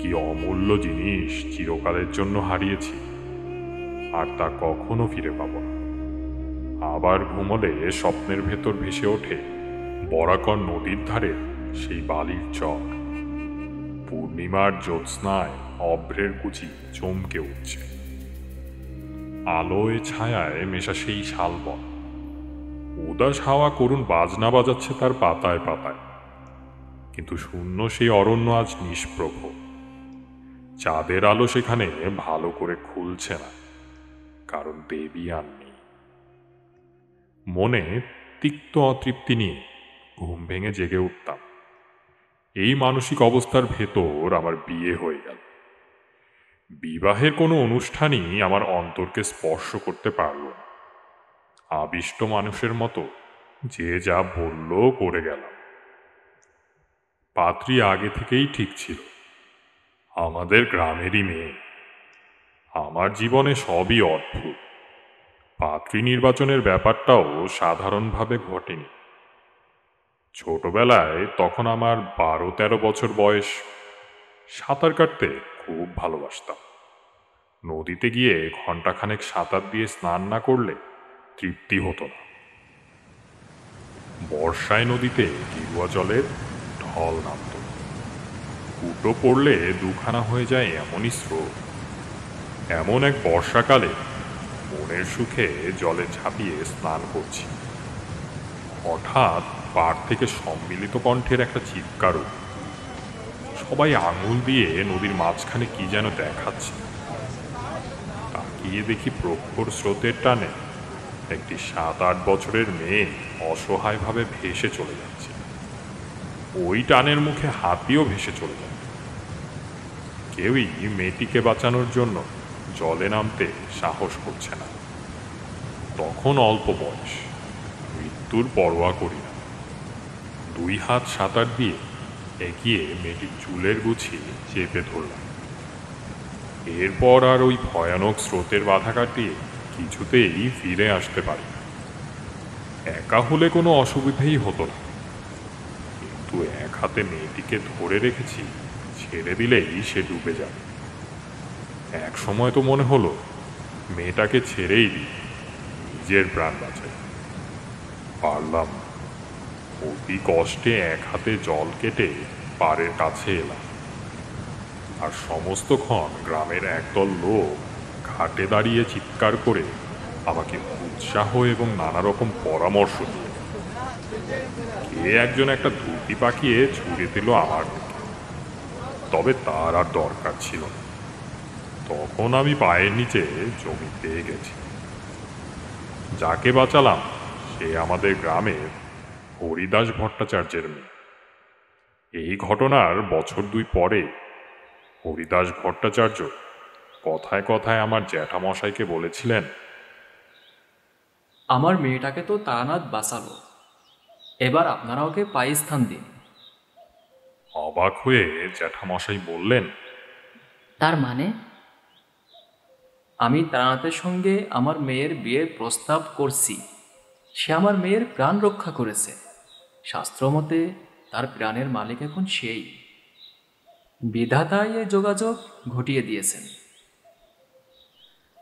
কি অমূল্য জিনিস চিরকালের জন্য হারিয়েছি, আর তা কখনো ফিরে পাব না। আবার ঘুমলে স্বপ্নের ভেতর ভেসে ওঠে বরাকর নদীর ধারে সেই বালির চর। পূর্ণিমার জ্যোৎস্নায় অভ্রের কুচি চমকে উঠছে, আলোয় ছায়ায় মেশা সেই শালবন। উদাস হাওয়া করুণ বাজনা বাজাচ্ছে তার পাতায় পাতায়, কিন্তু শূন্য সেই অরণ্য আজ নিষ্প্রভ। চাঁদের আলো সেখানে ভালো করে খুলছে না, কারণ দেবী আর নেই। মনে তিক্ত অতৃপ্তি নিয়ে ঘুম ভেঙে জেগে উঠতাম। এই মানসিক অবস্থার ভেতর আমার বিয়ে হয়ে গেল। বিবাহের কোনো অনুষ্ঠানই আমার অন্তরকে স্পর্শ করতে পারল না। আবিষ্ট মানুষের মতো যে যা বলল করে গেলাম। পাত্রী আগে থেকেই ঠিক ছিল, আমাদের গ্রামেরই মেয়ে। আমার জীবনে সবই অদ্ভুত। পাত্রী নির্বাচনের ব্যাপারটাও সাধারণভাবে ঘটেনি। ছোটবেলায় তখন আমার 12-13 বছর বয়স। সাঁতার কাটতে খুব ভালোবাসতাম। নদীতে গিয়ে ঘণ্টাখানেক সাঁতার দিয়ে স্নান না করলে তৃপ্তি হতো না। বর্ষায় নদীতে গেরুয়া জলের ঢল নামত। ফুটো পড়লে দুখানা হয়ে যায় এমনই স্রোত। এমন এক বর্ষাকালে মনের সুখে জলে ঝাঁপিয়ে স্নান করছি, হঠাৎ পাড় থেকে সম্মিলিত কণ্ঠের একটা চিৎকার উঠল। সবাই আঙুল দিয়ে নদীর মাঝখানে কি যেন দেখাচ্ছে। তাকিয়ে দেখি প্রখর স্রোতের টানে একটি 7-8 বছরের মেয়ে অসহায়ভাবে ভেসে চলে যাচ্ছে। ওই টানের মুখে হাতিও ভেসে চলে যায়। কেউই মেয়েটিকে বাঁচানোর জন্য জলে নামতে সাহস করছে না। তখন অল্প বয়স, মৃত্যুর পরোয়া করি না। 2 হাত সাঁতার দিয়ে এগিয়ে মেয়েটির চুলের গুছি চেপে ধরলাম। এরপর আর ওই ভয়ানক স্রোতের বাধা কাটিয়ে কিছুতেই ফিরে আসতে পারি। একা হলে কোনো অসুবিধেই হতো না, কিন্তু এক হাতে মেয়েটিকে ধরে রেখেছি, ছেড়ে দিলেই সে ডুবে যাবে। এক সময় তো মনে হলো মেয়েটাকে ছেড়েই দিই, নিজের প্রাণ বাঁচাই। পারলাম না। অতি কষ্টে এক হাতে জল কেটে পাড়ের কাছে এলাম। আর সমস্তক্ষণ গ্রামের একদল লোক ঘাটে দাঁড়িয়ে চিৎকার করে আমাকে উৎসাহ এবং নানা রকম পরামর্শ দিয়ে কে একজন একটা ধুতি পাকিয়ে ছুড়ে দিল আমার দিকে। তবে তার আর দরকার ছিল না, তখন আমি পায়ের নিচে জমি পেয়ে গেছি। যাকে বাঁচালাম সে আমাদের গ্রামের হরিদাস ভট্টাচার্যের মেয়ে। এই ঘটনার বছর 2 পরে হরিদাস ভট্টাচার্য কথায় কথায় আমার জ্যাঠামশাইকে বলেছিলেন, আমার মেয়েটাকে তো তারানাথ বাঁচালো, এবার আপনারা ওকে পায়ে স্থান দিন। অবাক হয়ে জ্যাঠামশাই বললেন, তার মানে? আমি তারানাথের সঙ্গে আমার মেয়ের বিয়ের প্রস্তাব করছি। সে আমার মেয়ের প্রাণ রক্ষা করেছে। শাস্ত্রমতে তার প্রাণের মালিক এখন সেই। বিধাতাই এই যোগাযোগ ঘটিয়ে দিয়েছেন।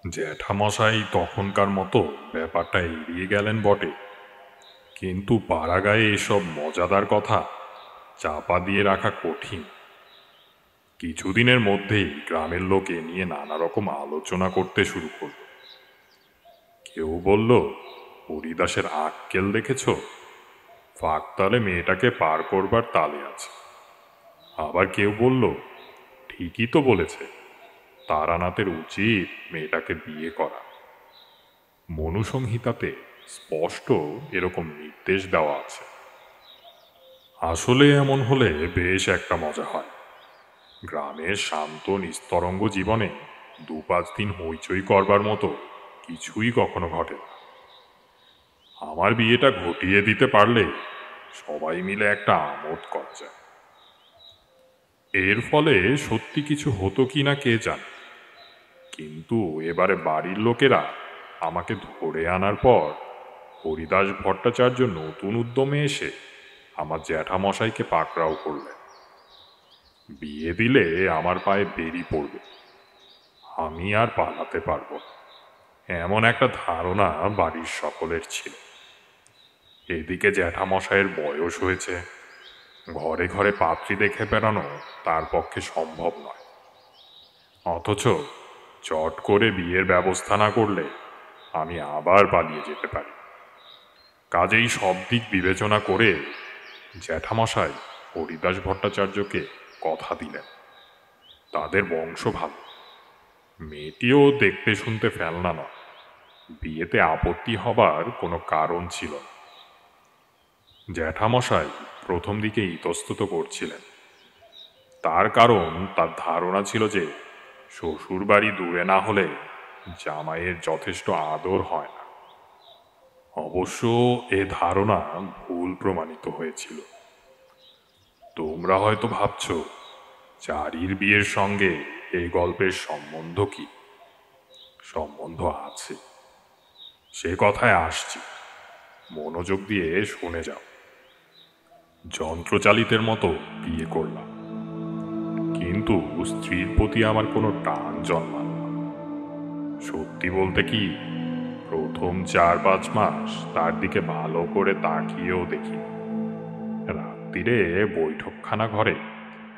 জ্যাঠামশাই তখনকার মতো ব্যাপারটা এড়িয়ে গেলেন বটে, কিন্তু পাড়াগায়ে এসব মজাদার কথা চাপা দিয়ে রাখা কঠিন। কিছুদিনের মধ্যেই গ্রামের লোক এ নিয়ে নানা রকম আলোচনা করতে শুরু করল। কেউ বলল, হরিদাসের আক্কেল দেখেছ, ফাঁকতালে মেয়েটাকে পার করবার তালে আছে। আবার কেউ বলল, ঠিকই তো বলেছে, তারানাথের উচিত মেয়েটাকে বিয়ে করা। মনুসংহিতাতে স্পষ্ট এরকম নির্দেশ দেওয়া আছে। আসলে এমন হলে বেশ একটা মজা হয়। গ্রামের শান্ত নিস্তরঙ্গ জীবনে 2-5 দিন হইচই করবার মতো কিছুই কখনো ঘটে না। আমার বিয়েটা ঘটিয়ে দিতে পারলে সবাই মিলে একটা আমোদ করা যায়। এর ফলে সত্যি কিছু হতো কি না কে জানে, কিন্তু এবারে বাড়ির লোকেরা আমাকে ধরে আনার পর হরিদাস ভট্টাচার্য নতুন উদ্যমে এসে আমার জ্যাঠামশাইকে পাকড়াও করলেন। বিয়ে দিলে আমার পায়ে বেরি পড়বে, আমি আর পালাতে পারবো না। এমন একটা ধারণা বাড়ির সকলের ছিল। এদিকে জ্যাঠামশাইয়ের বয়স হয়েছে, ঘরে ঘরে পাত্রী দেখে বেড়ানো তার পক্ষে সম্ভব নয়। অথচ চট করে বিয়ের ব্যবস্থা না করলে আমি আবার পালিয়ে যেতে পারি। কাজেই সব দিক বিবেচনা করে জ্যাঠামশাই হরিদাস ভট্টাচার্যকে কথা দিলেন। তাদের বংশ ভালো, মেয়েটিও দেখতে শুনতে ফেলনা নয়, বিয়েতে আপত্তি হবার কোনো কারণ ছিল না। জ্যাঠামশাই প্রথম দিকে ইতস্তত করছিলেন, তার কারণ তার ধারণা ছিল যে শ্বশুর বাড়ি দূরে না হলে জামাইয়ের যথেষ্ট আদর হয় না। অবশ্য এ ধারণা ভুল প্রমাণিত হয়েছিল। তোমরা হয়তো ভাবছ চারির বিয়ের সঙ্গে এই গল্পের সম্বন্ধ কি? সম্বন্ধ আছে, সে কথায় আসছি, মনোযোগ দিয়ে শুনে যাও। যন্ত্রচালিতের মতো বিয়ে করলাম, কিন্তু স্ত্রীর প্রতি আমার কোনো টান জন্মাল না। সত্যি বলতে কি, প্রথম 4-5 মাস তার দিকে ভালো করে তাকিয়েও দেখি। রাত্রিরে বৈঠকখানা ঘরে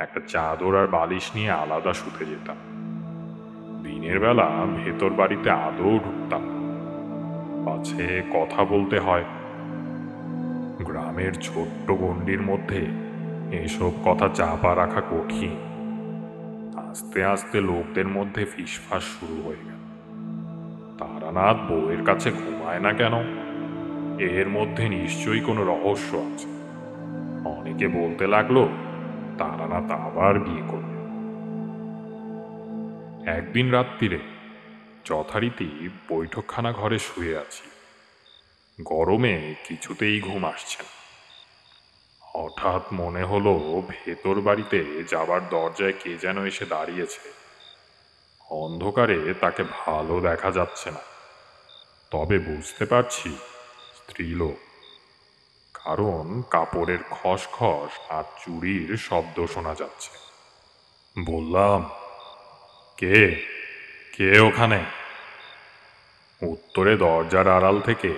একটা চাদর আর বালিশ নিয়ে আলাদা শুতে যেতাম। দিনের বেলা ভেতর বাড়িতে আদৌ ঢুকতাম না, পাছে কথা বলতে হয়। গ্রামের ছোট্ট গণ্ডির মধ্যে এসব কথা চাপা রাখা কঠিন। আস্তে আস্তে লোকদের মধ্যে ফিসফাস শুরু হয়ে গেল, তারানাথ বউয়ের কাছে ঘুমায় না কেন? এর মধ্যে নিশ্চয়ই কোনো রহস্য আছে। অনেকে বলতে লাগলো তারানাথ আবার বিয়ে করবে। একদিন রাত্রিরে যথারীতি বৈঠকখানা ঘরে শুয়ে আছি, গরমে কিছুতেই ঘুম আসছে না। হঠাৎ মনে হলো ভেতর বাড়িতে যাবার দরজায় কে যেন এসে দাঁড়িয়েছে। অন্ধকারে তাকে ভালো দেখা যাচ্ছে না, তবে বুঝতে পারছি স্ত্রীলোক, কারণ কাপড়ের খসখস আর চুড়ির শব্দ শোনা যাচ্ছে। বললাম, কে কে ওখানে? উত্তরে দরজার আড়াল থেকে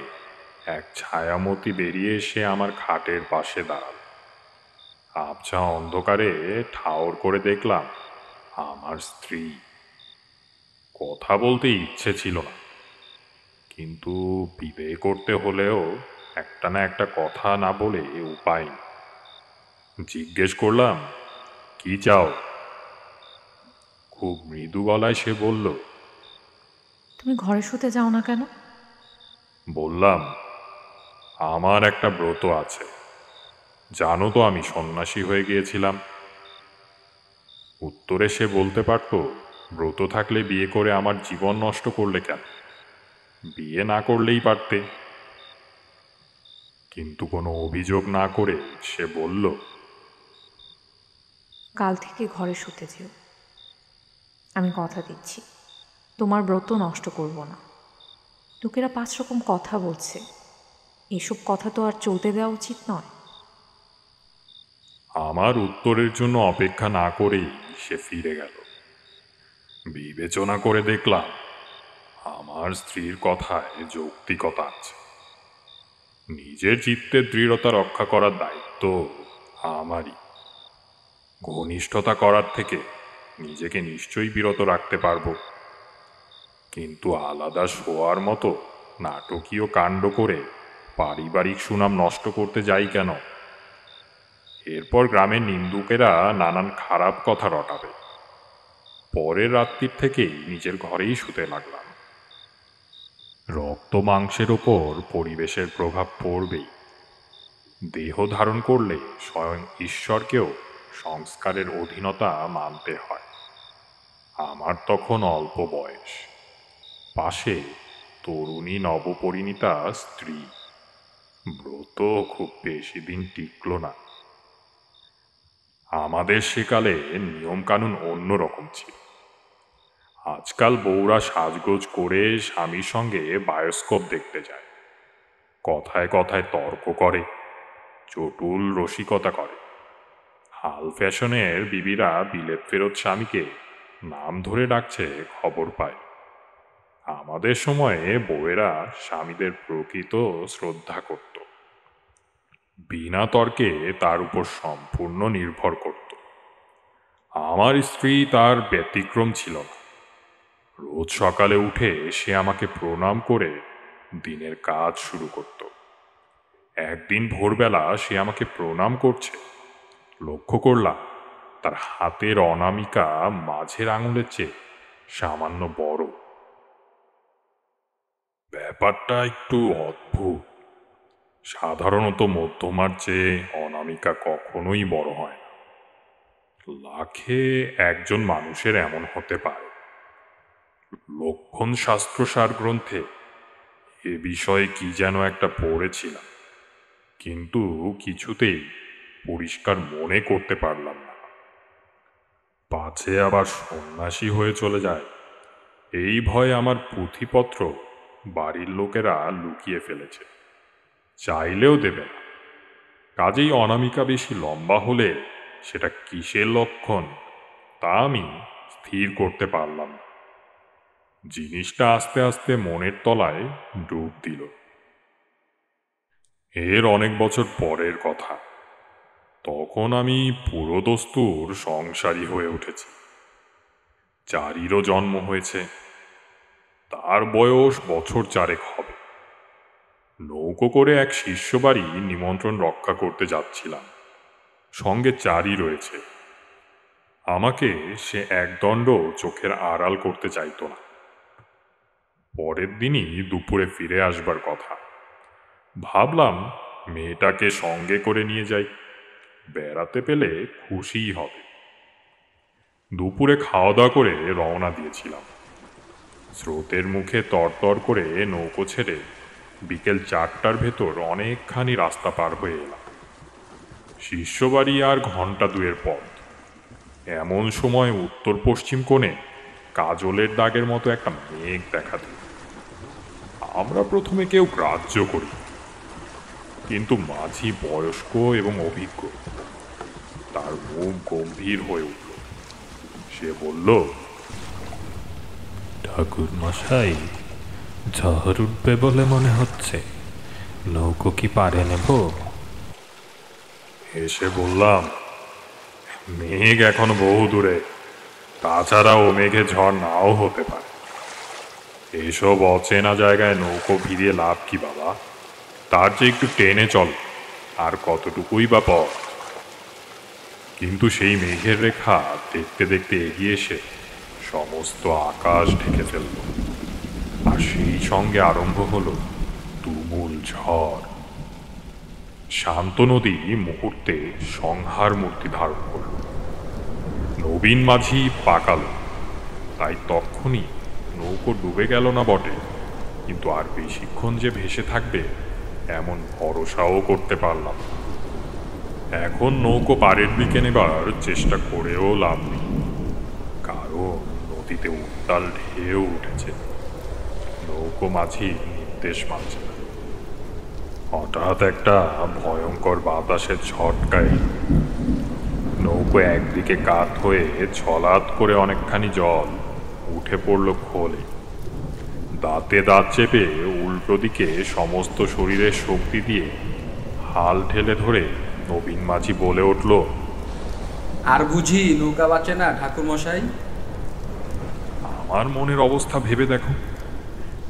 এক ছায়ামূর্তি বেরিয়ে এসে আমার খাটের পাশে দাঁড়াল। আবছা অন্ধকারে ঠাউর করে দেখলাম আমার স্ত্রী। কথা বলতে ইচ্ছে ছিল না, কিন্তু বিয়ে করতে হলেও একটা না একটা কথা না বলে উপায় নেই। জিজ্ঞেস করলাম, কি চাও? খুব মৃদু গলায় সে বলল, তুমি ঘরে শুতে যাও না কেন? বললাম, আমার একটা ব্রত আছে, জানো তো আমি সন্ন্যাসী হয়ে গিয়েছিলাম। উত্তরে সে বলতে পারত, ব্রত থাকলে বিয়ে করে আমার জীবন নষ্ট করলে কেন? বিয়ে না করলেই পারতে। কিন্তু কোনো অভিযোগ না করে সে বলল, কাল থেকে ঘরে শুতে যেও, আমি কথা দিচ্ছি তোমার ব্রত নষ্ট করব না। লোকেরা 5 রকম কথা বলছে, এসব কথা তো আর চলতে দেওয়া উচিত নয়। আমার উত্তরের জন্য অপেক্ষা না করেই সে ফিরে গেল। বিবেচনা করে দেখলাম আমার স্ত্রীর কথায় যৌক্তিকতা আছে। নিজের চিত্তের দৃঢ়তা রক্ষা করার দায়িত্ব আমারই। ঘনিষ্ঠতা করার থেকে নিজেকে নিশ্চয়ই বিরত রাখতে পারবো, কিন্তু আলাদা শোয়ার মতো নাটকীয় কাণ্ড করে পারিবারিক সুনাম নষ্ট করতে যাই কেন? এরপর গ্রামের নিন্দুকেরা নানান খারাপ কথা রটাবে। পরের রাত্রির থেকেই নিজের ঘরেই শুতে লাগলাম। রক্ত মাংসের ওপর পরিবেশের প্রভাব পড়বেই। দেহ ধারণ করলে স্বয়ং ঈশ্বরকেও সংস্কারের অধীনতা মানতে হয়। আমার তখন অল্প বয়স, পাশে তরুণী নবপরিণীতা স্ত্রী। ব্রত খুব বেশি দিন টিকল না। আমাদের সেকালে নিয়মকানুন অন্যরকম ছিল। আজকাল বউরা সাজগোজ করে স্বামীর সঙ্গে বায়োস্কোপ দেখতে যায়, কথায় কথায় তর্ক করে, চটুল রসিকতা করে। হাল ফ্যাশনের বিবিরা বিলেত ফেরত স্বামীকে নাম ধরে ডাকছে খবর পায়। আমাদের সময়ে বউয়েরা স্বামীদের প্রকৃত শ্রদ্ধা করত, বিনা তর্কে তার উপর সম্পূর্ণ নির্ভর করত। আমার স্ত্রী তার ব্যতিক্রম ছিল না। রোজ সকালে উঠে সে আমাকে প্রণাম করে দিনের কাজ শুরু করত। একদিন ভোরবেলা সে আমাকে প্রণাম করছে, লক্ষ্য করলাম তার হাতের অনামিকা মাঝের আঙুলের চেয়ে সামান্য বড়। ব্যাপারটা একটু অদ্ভুত। সাধারণত মধ্যমার চেয়ে অনামিকা কখনোই বড় হয় না। লাখে একজন মানুষের এমন হতে পারে। লক্ষণ শাস্ত্রসার গ্রন্থে এ বিষয়ে কি যেন একটা পড়েছিলাম, কিন্তু কিছুতেই পরিষ্কার মনে করতে পারলাম না। পাছে আবার সন্ন্যাসী হয়ে চলে যায়, এই ভয়ে আমার পুঁথিপত্র বাড়ির লোকেরা লুকিয়ে ফেলেছে, চাইলেও দেবে না। কাজেই অনামিকা বেশি লম্বা হলে সেটা কিসের লক্ষণ তা আমি স্থির করতে পারলাম না। জিনিসটা আস্তে আস্তে মনের তলায় ডুব দিল। এর অনেক বছর পরের কথা। তখন আমি পুরোদস্তুর সংসারী হয়ে উঠেছি। চারিরও জন্ম হয়েছে। তার বয়স বছর 4 হবে। নৌকো করে এক শিষ্য বাড়ি নিমন্ত্রণ রক্ষা করতে যাচ্ছিলাম, সঙ্গে চারি রয়েছে। আমাকে সে একদণ্ড চোখের আড়াল করতে চাইত না। পরের দিনই দুপুরে ফিরে আসবার কথা। ভাবলাম মেয়েটাকে সঙ্গে করে নিয়ে যাই, বেড়াতে পেলে খুশিই হবে। দুপুরে খাওয়া দাওয়া করে রওনা দিয়েছিলাম। স্রোতের মুখে তরতর করে নৌকো ছেড়ে বিকেল 4টার ভেতর অনেকখানি রাস্তা পার হয়ে এলাম। শিষ্যবাড়ি আর ঘন্টা 2 পথ। এমন সময় উত্তর পশ্চিম কোণে কাজলের দাগের মতো একটা মেঘ দেখা দিল। আমরা প্রথমে কেউ গ্রাহ্য করি, কিন্তু মাঝি বয়স্ক এবং অভিজ্ঞ। তার মুখ গম্ভীর হয়ে উঠল। সে বলল, ঠাকুর মশাই, ঝড় উঠবে বলে মনে হচ্ছে, নৌকো কি পারে নেব? এসে বললাম, মেঘ এখনো বহু দূরে, তাছাড়া ও মেঘে ঝড় নাও হতে পারে। এসব অচেনা জায়গায় নৌকো ভিড়িয়ে লাভ কি বাবা? তার চেয়ে একটু টেনে চল, আর কতটুকুই বা পথ। কিন্তু সেই মেঘের রেখা দেখতে দেখতে এগিয়ে এসে সমস্ত আকাশ ঢেকে ফেলল, আর সেই সঙ্গে আরম্ভ হলো তুমুল ঝড়। শান্ত নদী মুহূর্তে সংহার মূর্তি ধারণ করল। নবীন মাঝি পাকাল, তাই তখনই নৌকো ডুবে গেল না বটে, কিন্তু আর বেশিক্ষণ যে ভেসে থাকবে এমন ভরসাও করতে পারলাম না। এখন নৌকো পাড়ের দিকে নেবার চেষ্টা করেও লাভ নেই, কারণ নদীতে উত্তাল ঢেউ উঠেছে। নৌকো মাঝি নির্দেশ মানছে না। হঠাৎ একটা ভয়ঙ্কর বাতাসের ঝটকায় নৌকো একদিকে কাত হয়ে ছলাৎ করে অনেকখানি জল উঠে পড়ল খোলে। দাঁতে দাঁত চেপে উল্টো দিকে সমস্ত শরীরের শক্তি দিয়ে হাল ঠেলে ধরে নবীন মাঝি বলে উঠল, আর বুঝি নৌকা বাঁচে না ঠাকুর মশাই? আমার মনের অবস্থা ভেবে দেখো।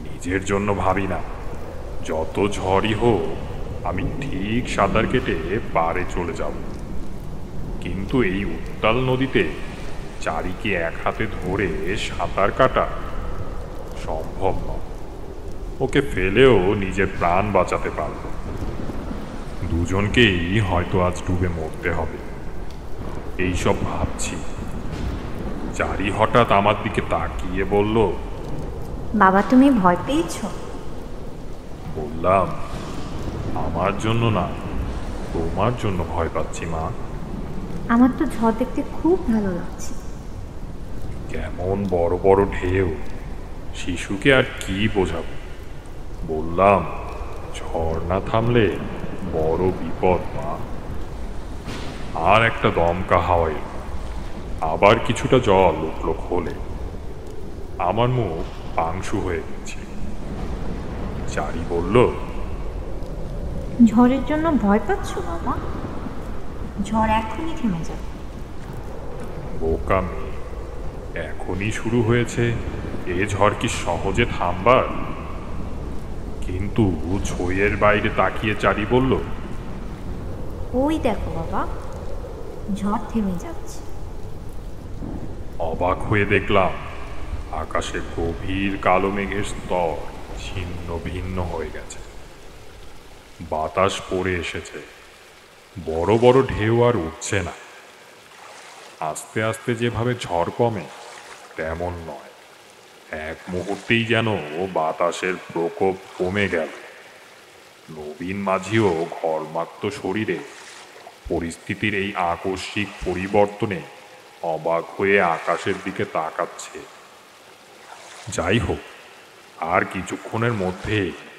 নিজের জন্য ভাবি না, যত ঝড়ই হোক আমি ঠিক সাঁতার কেটে পাড়ে চলে যাব। কিন্তু এই উত্তাল নদীতে চারিকে এক হাতে ধরে সাঁতার কাটা সম্ভব নয়। ওকে ফেলেও নিজের প্রাণ বাঁচাতে পারব। দুজনকেই হয়তো আজ ডুবে মরতে হবে, এইসব ভাবছি। চারি হঠাৎ আমার দিকে তাকিয়ে বলল, বাবা তুমি ভয় পেয়েছো? বললাম, আমার জন্য না, তোমার জন্য ভয় পাচ্ছি মা। আমার তো ঝড় দেখতে খুব ভালো লাগছে। কেমন বড় বড় ঢেউ, শিশুকে আর কি বোঝাবো। বললাম, ঝড় না থামলে বড় বিপদ মা। আর একটা দমকা হাওয়া এলো, আবার কিছুটা জল উঠল খোলে। আমার মুখ পাংশু হয়ে গেছি। চারি বলল, ঝড়ের জন্য ভয় পাচ্ছ বাবা? ঝড় এখনই থেমে যাবে। বোকা মেয়ে, এখনই শুরু হয়েছে, এ ঝড় কি সহজে থামবার? কিন্তু ছইয়ের বাইরে তাকিয়ে চারি বলল, ওই দেখো বাবা, ঝড় থেমে যাচ্ছে। অবাক হয়ে দেখলাম আকাশে গভীর কালো মেঘের স্তর ছিন্ন ভিন্ন হয়ে গেছে। বাতাস পড়ে এসেছে, বড় বড় ঢেউ আর উঠছে না। আস্তে আস্তে যেভাবে ঝড় কমে তেমন নয়, এক মুহূর্তেই যেন বাতাসের প্রকোপ কমে গেল। নবীন মাঝিও ঘর্মাক্ত শরীরে পরিস্থিতির এই আকস্মিক পরিবর্তনে অবাক হয়ে আকাশের দিকে তাকাচ্ছে। যাই হোক, আর কিছুক্ষণের মধ্যে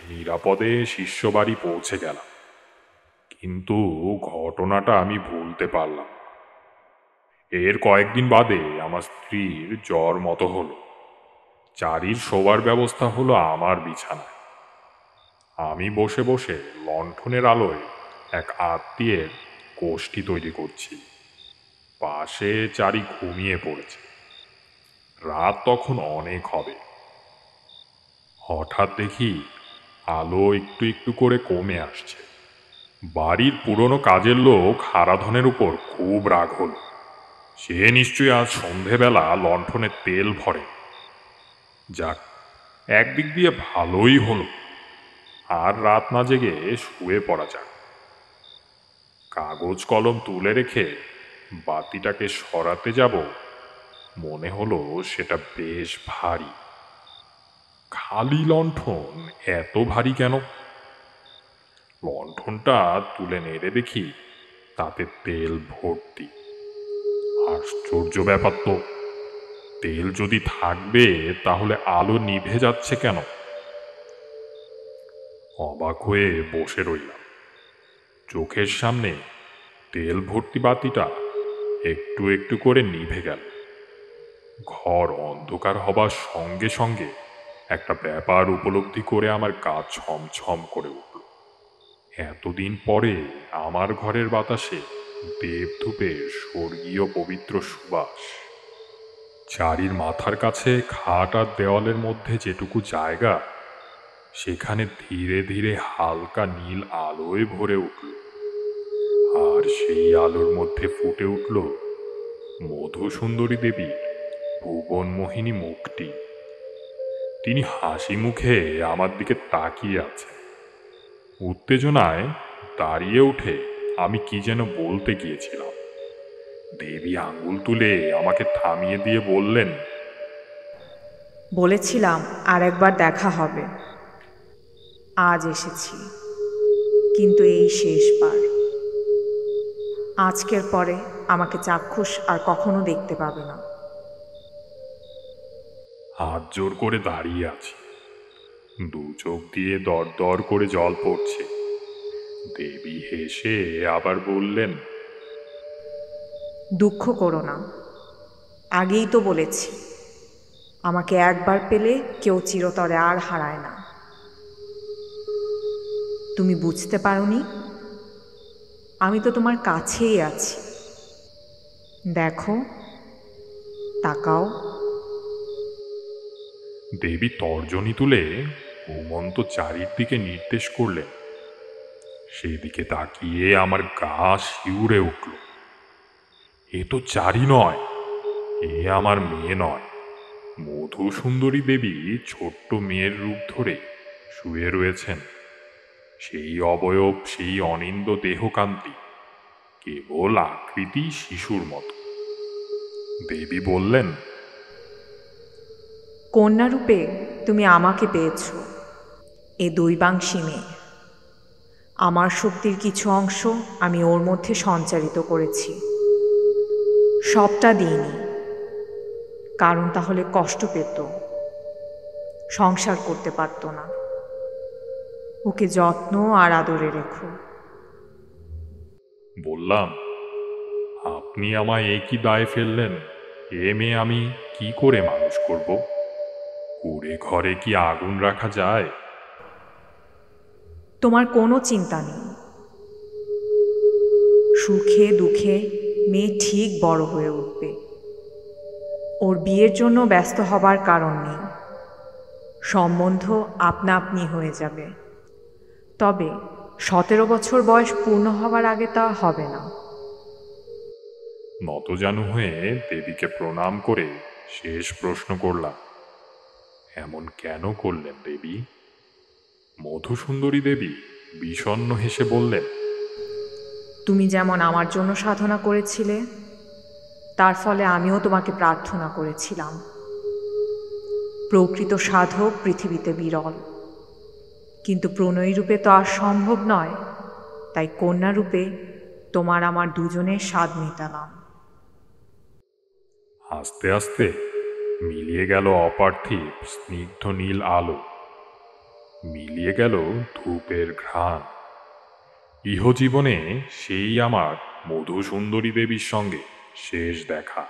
নিরাপদে শিষ্যবাড়ি পৌঁছে গেলাম। কিন্তু ঘটনাটা আমি ভুলতে পারলাম। এর কয়েকদিন বাদে আমার স্ত্রীর জ্বর মতো হলো। চারির শোবার ব্যবস্থা হলো আমার বিছানায়। আমি বসে বসে লণ্ঠনের আলোয় এক আত্মীয়ের কোষ্ঠী তৈরি করছি। পাশে চারি ঘুমিয়ে পড়েছে। রাত তখন অনেক হবে। হঠাৎ দেখি আলো একটু একটু করে কমে আসছে। বাড়ির পুরনো কাজের লোক হারাধনের উপর খুব রাগ হল। সে নিশ্চয়ই আজ সন্ধেবেলা লণ্ঠনে তেল ভরে। যাক, একদিক দিয়ে ভালোই হলো, আর রাত না জেগে শুয়ে পড়া যাক। কাগজ কলম তুলে রেখে বাতিটাকে সরাতে যাব, মনে হলো সেটা বেশ ভারী। খালি লণ্ঠন এত ভারী কেন? লণ্ঠনটা তুলে নেড়ে দেখি তাতে তেল ভর্তি। আশ্চর্য ব্যাপার তো, তেল যদি থাকবে তাহলে আলো নিভে যাচ্ছে কেন? অবাক হয়ে বসে রইলাম। চোখের সামনে তেল ভর্তি বাতিটা একটু একটু করে নিভে গেল। ঘর অন্ধকার হবার সঙ্গে সঙ্গে একটা ব্যাপার উপলব্ধি করে আমার গা ছমছম করে উঠল। এতদিন পরে আমার ঘরের বাতাসে দেবধূপের স্বর্গীয় পবিত্র সুবাস। চারির মাথার কাছে খাট আর দেওয়ালের মধ্যে যেটুকু জায়গা, সেখানে ধীরে ধীরে হালকা নীল আলোয় ভরে উঠল। আর সেই আলোর মধ্যে ফুটে উঠল মধুসুন্দরী দেবীর ভুবনমোহিনী মুখটি। তিনি হাসি মুখে আমার দিকে তাকিয়ে আছেন। উত্তেজনায় দাঁড়িয়ে উঠে আমি কি যেন বলতে গিয়েছিলাম। দেবী আঙ্গুল তুলে আমাকে থামিয়ে দিয়ে বললেন, বলেছিলাম আর একবার দেখা হবে। আজ এসেছি, কিন্তু এই শেষবার। আজকের পরে আমাকে চাক্ষুষ আর কখনো দেখতে পাবে না। হাত জোর করে দাঁড়িয়ে আছি, দু চোখ দিয়ে দর দর করে জল পড়ছে। দেবী হেসে আবার বললেন, দুঃখ করো না, আগেই তো বলেছি, আমাকে একবার পেলে কেউ চিরতরে আর হারায় না। তুমি বুঝতে পারোনি? আমি তো তোমার কাছেই আছি। দেখো, তাকাও। দেবী তর্জনী তুলে ঘুমন্ত চারির দিকে নির্দেশ করলেন। সেদিকে তাকিয়ে আমার গা শিউরে উঠল। এ তো চারি নয়, এ আমার মেয়ে নয়। মধুসুন্দরী দেবী ছোট্ট মেয়ের রূপ ধরে শুয়ে রয়েছেন। সেই অবয়ব, সেই অনিন্দ দেহকান্তি, কেবল আকৃতি শিশুর মতো। দেবী বললেন, কন্যারূপে তুমি আমাকে পেয়েছ, এ দৈবাংশী মেয়ে। আমার শক্তির কিছু অংশ আমি ওর মধ্যে সঞ্চারিত করেছি। সবটা দিইনি, কারণ তাহলে কষ্ট পেত, সংসার করতে পারত না। ওকে যত্ন আর আদরে রেখো। বললাম, আপনি আমায় একই দায়ে ফেললেন। এ মেয়ে আমি কি করে মানুষ করব? কুড়ে ঘরে কি আগুন রাখা যায়? তোমার কোনো চিন্তা নেই। সুখে দুঃখে মেয়ে ঠিক বড় হয়ে উঠবে। ওর বিয়ের জন্য ব্যস্ত হবার কারণ নেই। সম্বন্ধ আপনা আপনি হয়ে যাবে। তবে 17 বছর বয়স পূর্ণ হবার আগে তা হবে না। নতজানু হয়ে দেবীকে প্রণাম করে শেষ প্রশ্ন করলাম, এমন কেন করলেন দেবী? মধুসুন্দরী দেবী বিষণ্ণ হেসে বললেন, তুমি যেমন আমার জন্য সাধনা করেছিলে, তার ফলে আমিও তোমাকে প্রার্থনা করেছিলাম। প্রকৃত সাধক পৃথিবীতে বিরল, কিন্তু প্রণয়ী রূপে তো আর সম্ভব নয়। তাই কন্যা রূপে তোমার আমার দুজনের স্বাদ মেটালাম। আস্তে আস্তে মিলিয়ে গেল অপার্থিব স্নিগ্ধ নীল আলো, মিলিয়ে গেল ধূপের ঘ্রাণ। ইহজীবনে সেই আমার মধুসুন্দরী দেবীর সঙ্গে শেষ দেখা।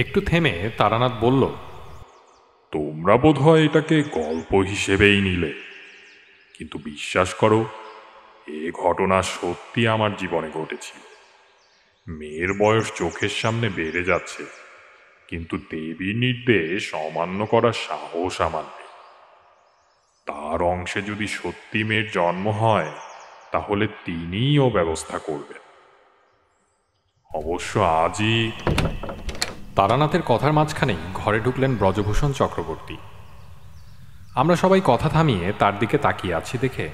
একটু থেমে তারানাথ বলল, তোমরা বোধহয় এটাকে গল্প হিসেবেই নিলে, কিন্তু বিশ্বাস করো, এ ঘটনা সত্যি আমার জীবনে ঘটেছিল। মেয়ের বয়স চোখের সামনে বেড়ে যাচ্ছে, কিন্তু দেবীর নির্দেশ অমান্য করার সাহস আমার নেই। তার অংশে যদি সত্যি মেয়ের জন্ম হয়, তাহলে তিনিই ও ব্যবস্থা করবেন। অবশ্য আজই। তারানাথের কথার মাঝখানেই ঘরে ঢুকলেন ব্রজভূষণ চক্রবর্তী। আমরা সবাই কথা থামিয়ে তার দিকে তাকিয়ে আছি দেখে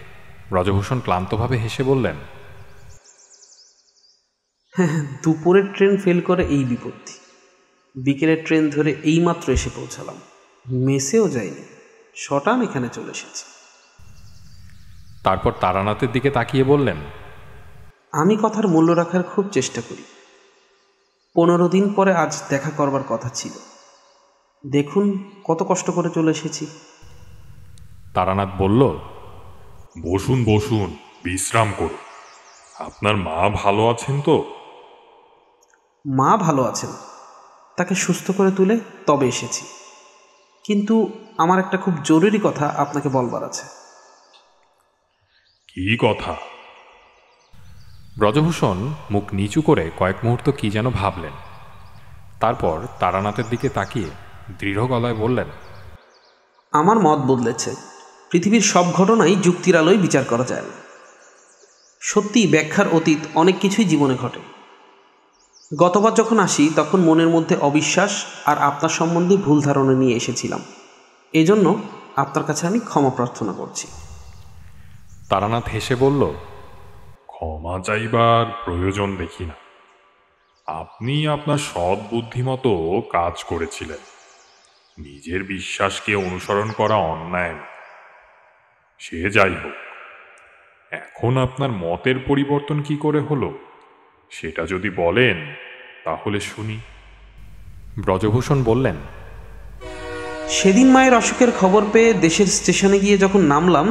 ব্রজভূষণ ক্লান্তভাবে হেসে বললেন, হ্যাঁ, দুপুরের ট্রেন ফেল করে এই বিপত্তি। বিকেলের ট্রেন ধরে এইমাত্র এসে পৌঁছালাম। মেসেও যাইনি, শটান এখানে চলে এসেছি। তারপর তারানাথের দিকে তাকিয়ে বললেন, আমি কথার মূল্য রাখার খুব চেষ্টা করি। 15 দিন পরে আজ দেখা করবার কথা ছিল। দেখুন কত কষ্ট করে চলে এসেছি। তারানাথ বলল, বসুন বসুন, বিশ্রাম করুন। আপনার মা ভালো আছেন তো? মা ভালো আছেন, তাকে সুস্থ করে তুলে তবে এসেছি। কিন্তু আমার একটা খুব জরুরি কথা আপনাকে বলবার আছে। কি কথা? ব্রজভূষণ মুখ নিচু করে কয়েক মুহূর্ত কি যেন ভাবলেন। তারপর তারানাথের দিকে তাকিয়ে দৃঢ় গলায় বললেন, আমার মত বদলেছে। পৃথিবীর সব ঘটনাই যুক্তির আলোয় বিচার করা যায় না। সত্যি ব্যাখ্যার অতীত অনেক কিছুই জীবনে ঘটে। গতবার যখন আসি তখন মনের মধ্যে অবিশ্বাস আর আপনার সম্বন্ধে ভুল ধারণা নিয়ে এসেছিলাম। এজন্য আপনার কাছে আমি ক্ষমা প্রার্থনা করছি। তারানাথ হেসে বলল, ক্ষমা চাইবার প্রয়োজন দেখি না। আপনি আপনার সৎ বুদ্ধিমতো কাজ করেছিলেন। নিজের বিশ্বাসকে অনুসরণ করা অন্যায় নয়। সে যাই হোক, এখন আপনার মতের পরিবর্তন কি করে হলো সেটা যদি বলেন তাহলে শুনি। ব্রজভূষণ বললেন, সেদিন মায়ের অসুখের খবর পেয়ে দেশের স্টেশনে গিয়ে যখন নামলাম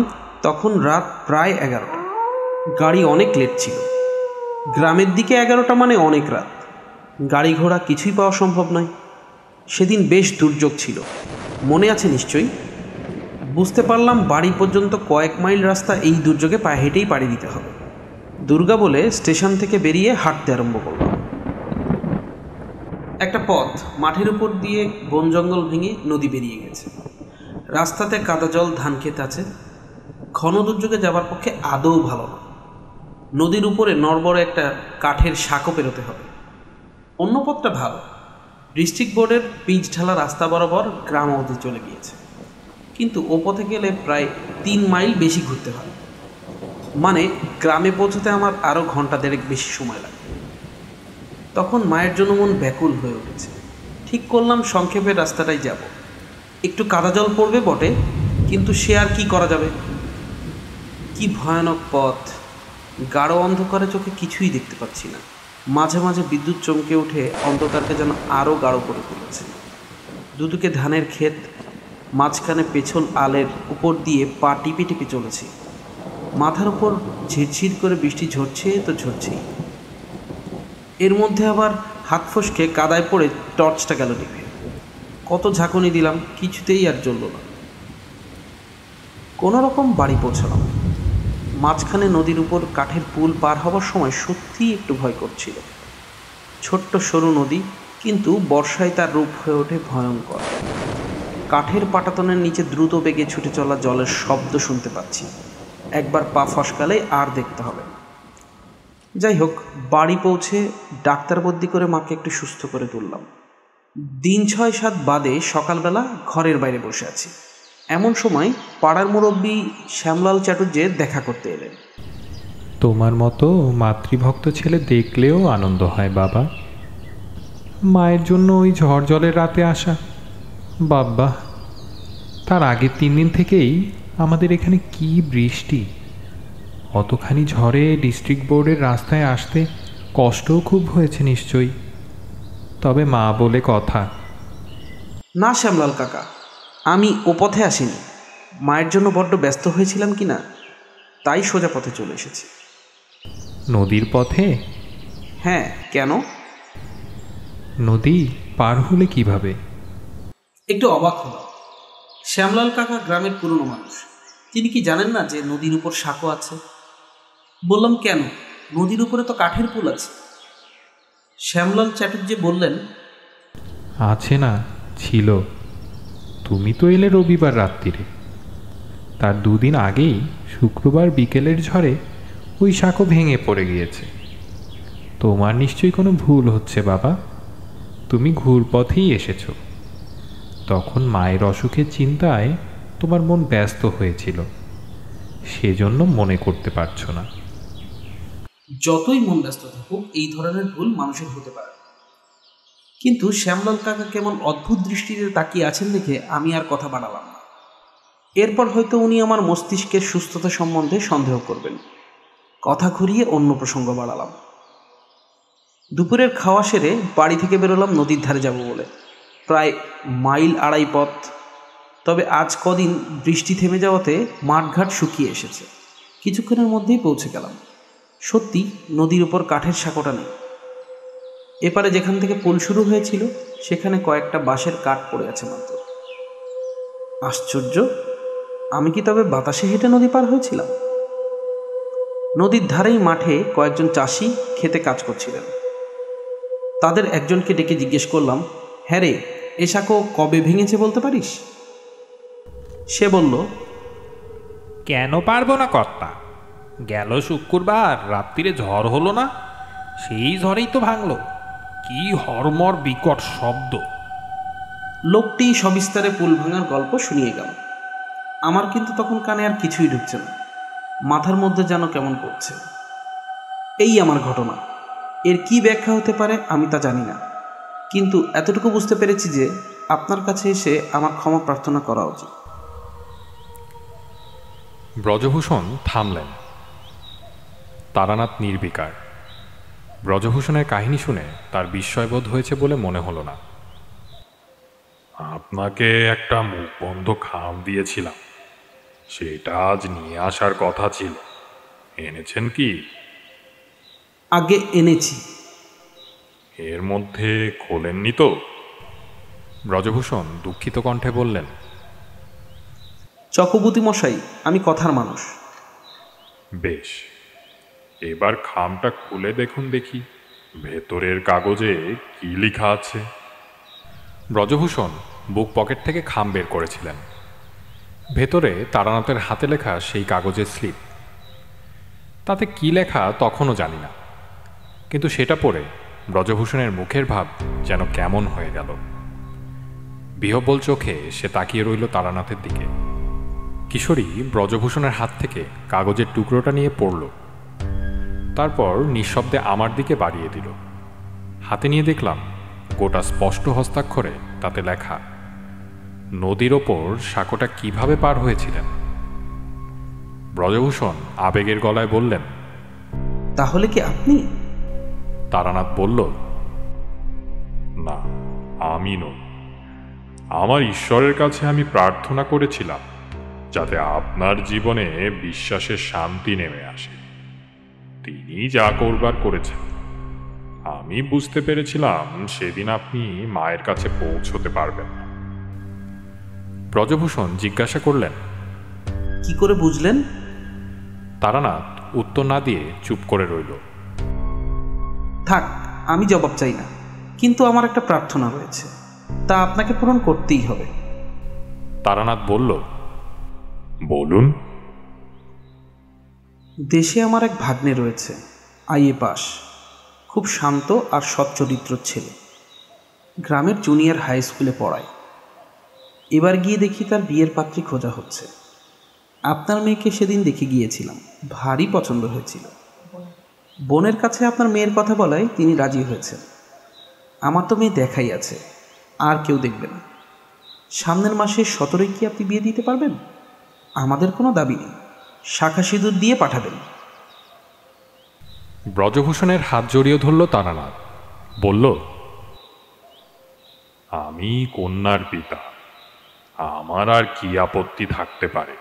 তখন রাত প্রায় 11টা। গাড়ি অনেক লেট ছিল। গ্রামের দিকে 11টা মানে অনেক রাত। গাড়ি ঘোড়া কিছুই পাওয়া সম্ভব নয়। সেদিন বেশ দুর্যোগ ছিল, মনে আছে নিশ্চয়ই। বুঝতে পারলাম বাড়ি পর্যন্ত কয়েক মাইল রাস্তা এই দুর্যোগে পায়ে হেঁটেই পাড়ি দিতে হবে। দুর্গা বলে স্টেশন থেকে বেরিয়ে হাঁটতে আরম্ভ করলাম। একটা পথ মাঠের উপর দিয়ে বন জঙ্গল ভেঙে নদী বেরিয়ে গেছে। রাস্তাতে কাদা জল, ধান ক্ষেত আছে। ঘন দুর্যোগে যাবার পক্ষে আদৌ ভালো না। নদীর উপরে নড়বড়ে একটা কাঠের সাঁকো পেরোতে হবে। অন্য পথটা ভালো, ডিস্ট্রিক্ট বোর্ডের পিচ ঢালা রাস্তা বরাবর গ্রাম অবধি চলে গিয়েছে। কিন্তু ও পথে গেলে প্রায় 3 মাইল বেশি ঘুরতে হয়। মানে গ্রামে পৌঁছতে আমার আরও ঘন্টা দেড়েক বেশি সময় লাগে। তখন মায়ের জন্য মন ব্যাকুল হয়ে উঠেছে। ঠিক করলাম সংক্ষেপে রাস্তাটাই যাব। একটু কাদা জল পড়বে বটে, কিন্তু সে আর কি করা যাবে। কি ভয়ানক পথ! গাঢ় অন্ধকারে চোখে কিছুই দেখতে পাচ্ছি না। মাঝে মাঝে বিদ্যুৎ চমকে উঠে অন্ধকারকে যেন আরও গাঢ় করে তুলেছে। দুদিকে ধানের ক্ষেত, মাঝখানে পেছল আলের উপর দিয়ে পা টিপে টিপে চলেছি। মাথার উপর ঝিরঝির করে বৃষ্টি ঝরছে তো ঝরছেই। এর মধ্যে আবার হাত ফসকে কাদায় পড়ে টর্চটা গেল নিভে। কত ঝাঁকুনি দিলাম, কিছুতেই আর জ্বলল না। কোনো রকম বাড়ি পৌঁছালাম। মাঝখানে নদীর উপর কাঠের পুল পার হবার সময় সত্যিই একটু ভয় করছিল। ছোট্ট সরু নদী, কিন্তু বর্ষায় তার রূপ হয়ে ওঠে ভয়ঙ্কর। কাঠের পাটাতনের নিচে দ্রুত বেগে ছুটে চলা জলের শব্দ শুনতে পাচ্ছি। একবার পা ফসকালে আর দেখতে হবে। যাই হোক, বাড়ি পৌঁছে ডাক্তার বদ্যি করে মাকে একটু সুস্থ করে তুললাম। দিন 6-7 বাদে সকালবেলা ঘরের বাইরে বসে আছি। এমন সময় পাড়ার মুরব্বী শ্যামলাল চাটুর্যে দেখা করতে এলেন। তোমার মতো মাতৃভক্ত ছেলে দেখলেও আনন্দ হয় বাবা। মায়ের জন্য ওই ঝড় জলের রাতে আসা, বাবা! তার আগের 3 দিন থেকেই আমাদের এখানে কি বৃষ্টি! অতখানি ঝড়ে ডিস্ট্রিক্ট বোর্ডের রাস্তায় আসতে কষ্টও খুব হয়েছে নিশ্চয়ই। তবে মা বলে কথা। না শ্যামলাল কাকা, আমি ও পথে আসিনি। মায়ের জন্য বড্ড ব্যস্ত হয়েছিলাম কিনা, তাই সোজা পথে চলে এসেছি। নদীর পথে? হ্যাঁ, কেন? নদী পার হলে কিভাবে? একটু অবাক হল। শ্যামলাল কাকা গ্রামের পুরনো মানুষ, তিনি কি জানেন না যে নদীর উপর সাঁকো আছে? বললাম, কেন? নদীর উপরে তো কাঠের পুল আছে। শ্যামলাল চ্যাটার্জি বললেন, আছে না, ছিল। তুমি তো এলে রবিবার রাত্রিরে। তার 2 দিন আগেই শুক্রবার বিকেলের ঝড়ে ওই সাঁকো ভেঙে পড়ে গিয়েছে। তোমার নিশ্চয়ই কোনো ভুল হচ্ছে বাবা। তুমি ঘুরপথেই এসেছো। তখন মায়ের অসুখের চিন্তায় তোমার মন ব্যস্ত হয়েছিল, সেজন্য মনে করতে পারছো না। যতই মন ব্যস্ত থাকুক, এই ধরনের ভুল মানুষের হতে পারে। কিন্তু শ্যামলাল কাকা কেমন অদ্ভুত দৃষ্টিতে তাকিয়ে আছেন দেখে আমি আর কথা বাড়ালাম না। এরপর হয়তো উনি আমার মস্তিষ্কের সুস্থতা সম্বন্ধে সন্দেহ করবেন। কথা ঘুরিয়ে অন্য প্রসঙ্গ বাড়ালাম। দুপুরের খাওয়া সেরে বাড়ি থেকে বেরোলাম নদীর ধারে যাব বলে। প্রায় 1.5 মাইল পথ। তবে আজ কদিন বৃষ্টি থেমে যাওয়াতে মাঠঘাট শুকিয়ে এসেছে। কিছুক্ষণের মধ্যেই পৌঁছে গেলাম। সত্যি নদীর উপর কাঠের সাঁকোটা নেই। এপারে যেখান থেকে পুল শুরু হয়েছিল সেখানে কয়েকটা বাঁশের কাঠ পড়ে আছে মাত্র। আশ্চর্য, আমি কি তবে বাতাসে হেঁটে নদী পার হয়েছিলাম? নদীর ধারেই মাঠে কয়েকজন চাষি খেতে কাজ করছিলেন। তাদের একজনকে ডেকে জিজ্ঞেস করলাম, হ্যাঁ রে, এ সাঁকো কবে ভেঙেছে বলতে পারিস? সে বলল, কেন পারবো না কর্তা? গেল শুক্রবার রাত্রিরে ঝড় হলো না, সেই ঝড়েই তো ভাঙলো। কি হরমর বিকট শব্দ! লোকটি সবিস্তারে পুল ভাঙার গল্প শুনিয়ে গেল। আমার কিন্তু তখন কানে আর কিছুই ঢুকছে না, মাথার মধ্যে যেন কেমন করছে। এই আমার ঘটনা। এর কি ব্যাখ্যা হতে পারে আমি তা জানি না, কিন্তু এতটুকু বুঝতে পেরেছি যে আপনার কাছে এসে আমার ক্ষমা প্রার্থনা করা উচিত। ব্রজভূষণ থামলেন। তারানাথ নির্বিকার। ব্রজভূষণের কাহিনী শুনে তার বিস্ময়বোধ হয়েছে বলে মনে হলো না। আপনাকে একটা মুখবন্ধ খাম দিয়েছিলাম, সেটা আজ নিয়ে আসার কথা ছিল। এনেছেন কি? আগে এনেছি। এর মধ্যে খোলেননি তো? ব্রজভূষণ দুঃখিত কণ্ঠে বললেন, চক্রবর্তী মশাই, আমি কথার মানুষ। বেশ, এবার খামটা খুলে দেখুন দেখি ভেতরের কাগজে কি লেখা আছে। ব্রজভূষণ বুক পকেট থেকে খাম বের করেছিলেন। ভেতরে তারানাথের হাতে লেখা সেই কাগজের স্লিপ। তাতে কি লেখা তখনও জানি না, কিন্তু সেটা পড়ে ব্রজভূষণের মুখের ভাব যেন কেমন হয়ে গেল। বিহ্বল চোখে সে তাকিয়ে রইল তারানাথের দিকে। কিশোরী ব্রজভূষণের হাত থেকে কাগজের টুকরোটা নিয়ে পড়ল, তারপর নিঃশব্দে আমার দিকে বাড়িয়ে দিল। হাতে নিয়ে দেখলাম গোটা স্পষ্ট হস্তাক্ষরে তাতে লেখা নদীর ওপর সাঁকোটা কিভাবে পার হয়েছিলেন। ব্রজভূষণ আবেগের গলায় বললেন, তাহলে কি আপনি? তারানাথ বলল, না, আমি নই। আমার ঈশ্বরের কাছে আমি প্রার্থনা করেছিলাম যাতে আপনার জীবনে বিশ্বাসের শান্তি নেমে আসে। তিনি যা করবার করেছেন। আমি বুঝতে পেরেছিলাম সেদিন আপনি মায়ের কাছে পৌঁছতে পারবেন না। ব্রজভূষণ জিজ্ঞাসা করলেন, কি করে বুঝলেন? তারানাথ উত্তর না দিয়ে চুপ করে রইল। থাক, আমি জবাব চাই না, কিন্তু আমার একটা প্রার্থনা রয়েছে, তা আপনাকে পূরণ করতেই হবে। তারানাথ বলল, বলুন। দেশে আমার এক ভাগ্নে রয়েছে, আইএ পাস, খুব শান্ত আর সচ্চরিত্র ছেলে, গ্রামের জুনিয়র হাই স্কুলে পড়ায়। এবার গিয়ে দেখি তার বিয়ের পাত্রী খোঁজা হচ্ছে। আপনার মেয়েকে সেদিন দেখে গিয়েছিলাম, ভারী পছন্দ হয়েছিল। বোনের কাছে আপনার মেয়ের কথা বলায় তিনি রাজি হয়েছেন। আমার তো মেয়ে দেখাই আছে, আর কেউ দেখবে না। সামনের মাসে 17 কি আপনি বিয়ে দিতে পারবেন? আমাদের কোনো দাবি নেই, শাখা সিঁদুর দিয়ে পাঠাবেন। ব্রজভূষণের হাত জড়িয়ে ধরল তারানাথ, বলল, আমি কন্যার পিতা, আমার আর কি আপত্তি থাকতে পারে?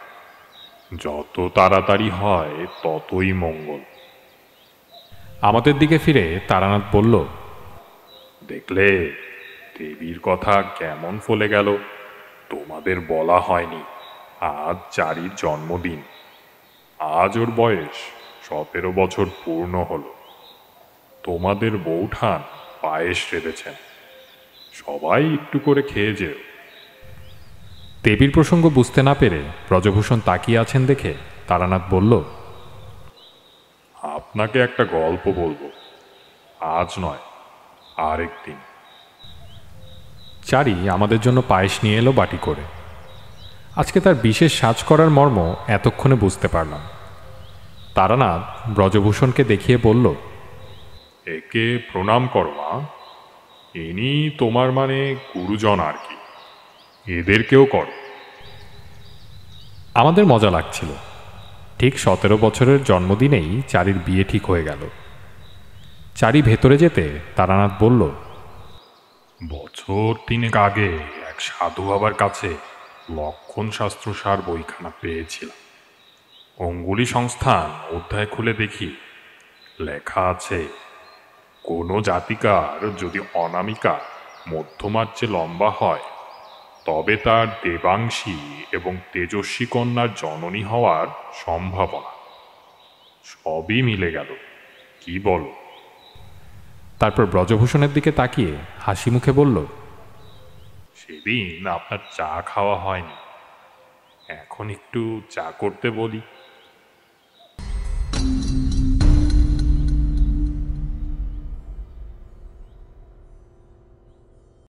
যত তাড়াতাড়ি হয় ততই মঙ্গল। আমাদের দিকে ফিরে তারানাথ বলল, দেখলে দেবীর কথা কেমন ফলে গেল? তোমাদের বলা হয়নি আজ চারির জন্মদিন। আজ ওর বয়স 17 বছর পূর্ণ হলো। তোমাদের বৌঠান পায়েস রেঁধেছেন, সবাই একটু করে খেয়ে যেও। দেবীর প্রসঙ্গ বুঝতে না পেরে ব্রজভূষণ তাকিয়ে আছেন দেখে তারানাথ বলল, আপনাকে একটা গল্প বলবো, আজ নয়, আরেকদিন। চারি আমাদের জন্য পায়েস নিয়ে এলো বাটি করে। আজকে তার বিশেষ সাজ করার মর্ম এতক্ষণে বুঝতে পারলাম। তারানাথ ব্রজভূষণকে দেখিয়ে বলল, একে প্রণাম করো মা, ইনি তোমার মানে গুরুজন আর কি, এদেরকেও করো। আমাদের মজা লাগছিল। ঠিক 17 বছরের জন্মদিনেই চারির বিয়ে ঠিক হয়ে গেল। চারি ভেতরে যেতে তারানাথ বলল, বছর 3 আগে এক সাধু বাবার কাছে লক্ষণ শাস্ত্র সার বইখানা পেয়েছিলাম। অঙ্গুলি সংস্থান অধ্যায় খুলে দেখি লেখা আছে, কোনো জাতিকার যদি অনামিকা মধ্যমার চেয়ে লম্বা হয় তবে তার দেবাংশী এবং তেজস্বী কন্যার জননী হওয়ার সম্ভাবনা। সবই মিলে গেল, কি বলো? তারপর ব্রজভূষণের দিকে তাকিয়ে হাসি মুখে বলল, সেদিন আপনার চা খাওয়া হয়নি, এখন একটু চা করতে বলি।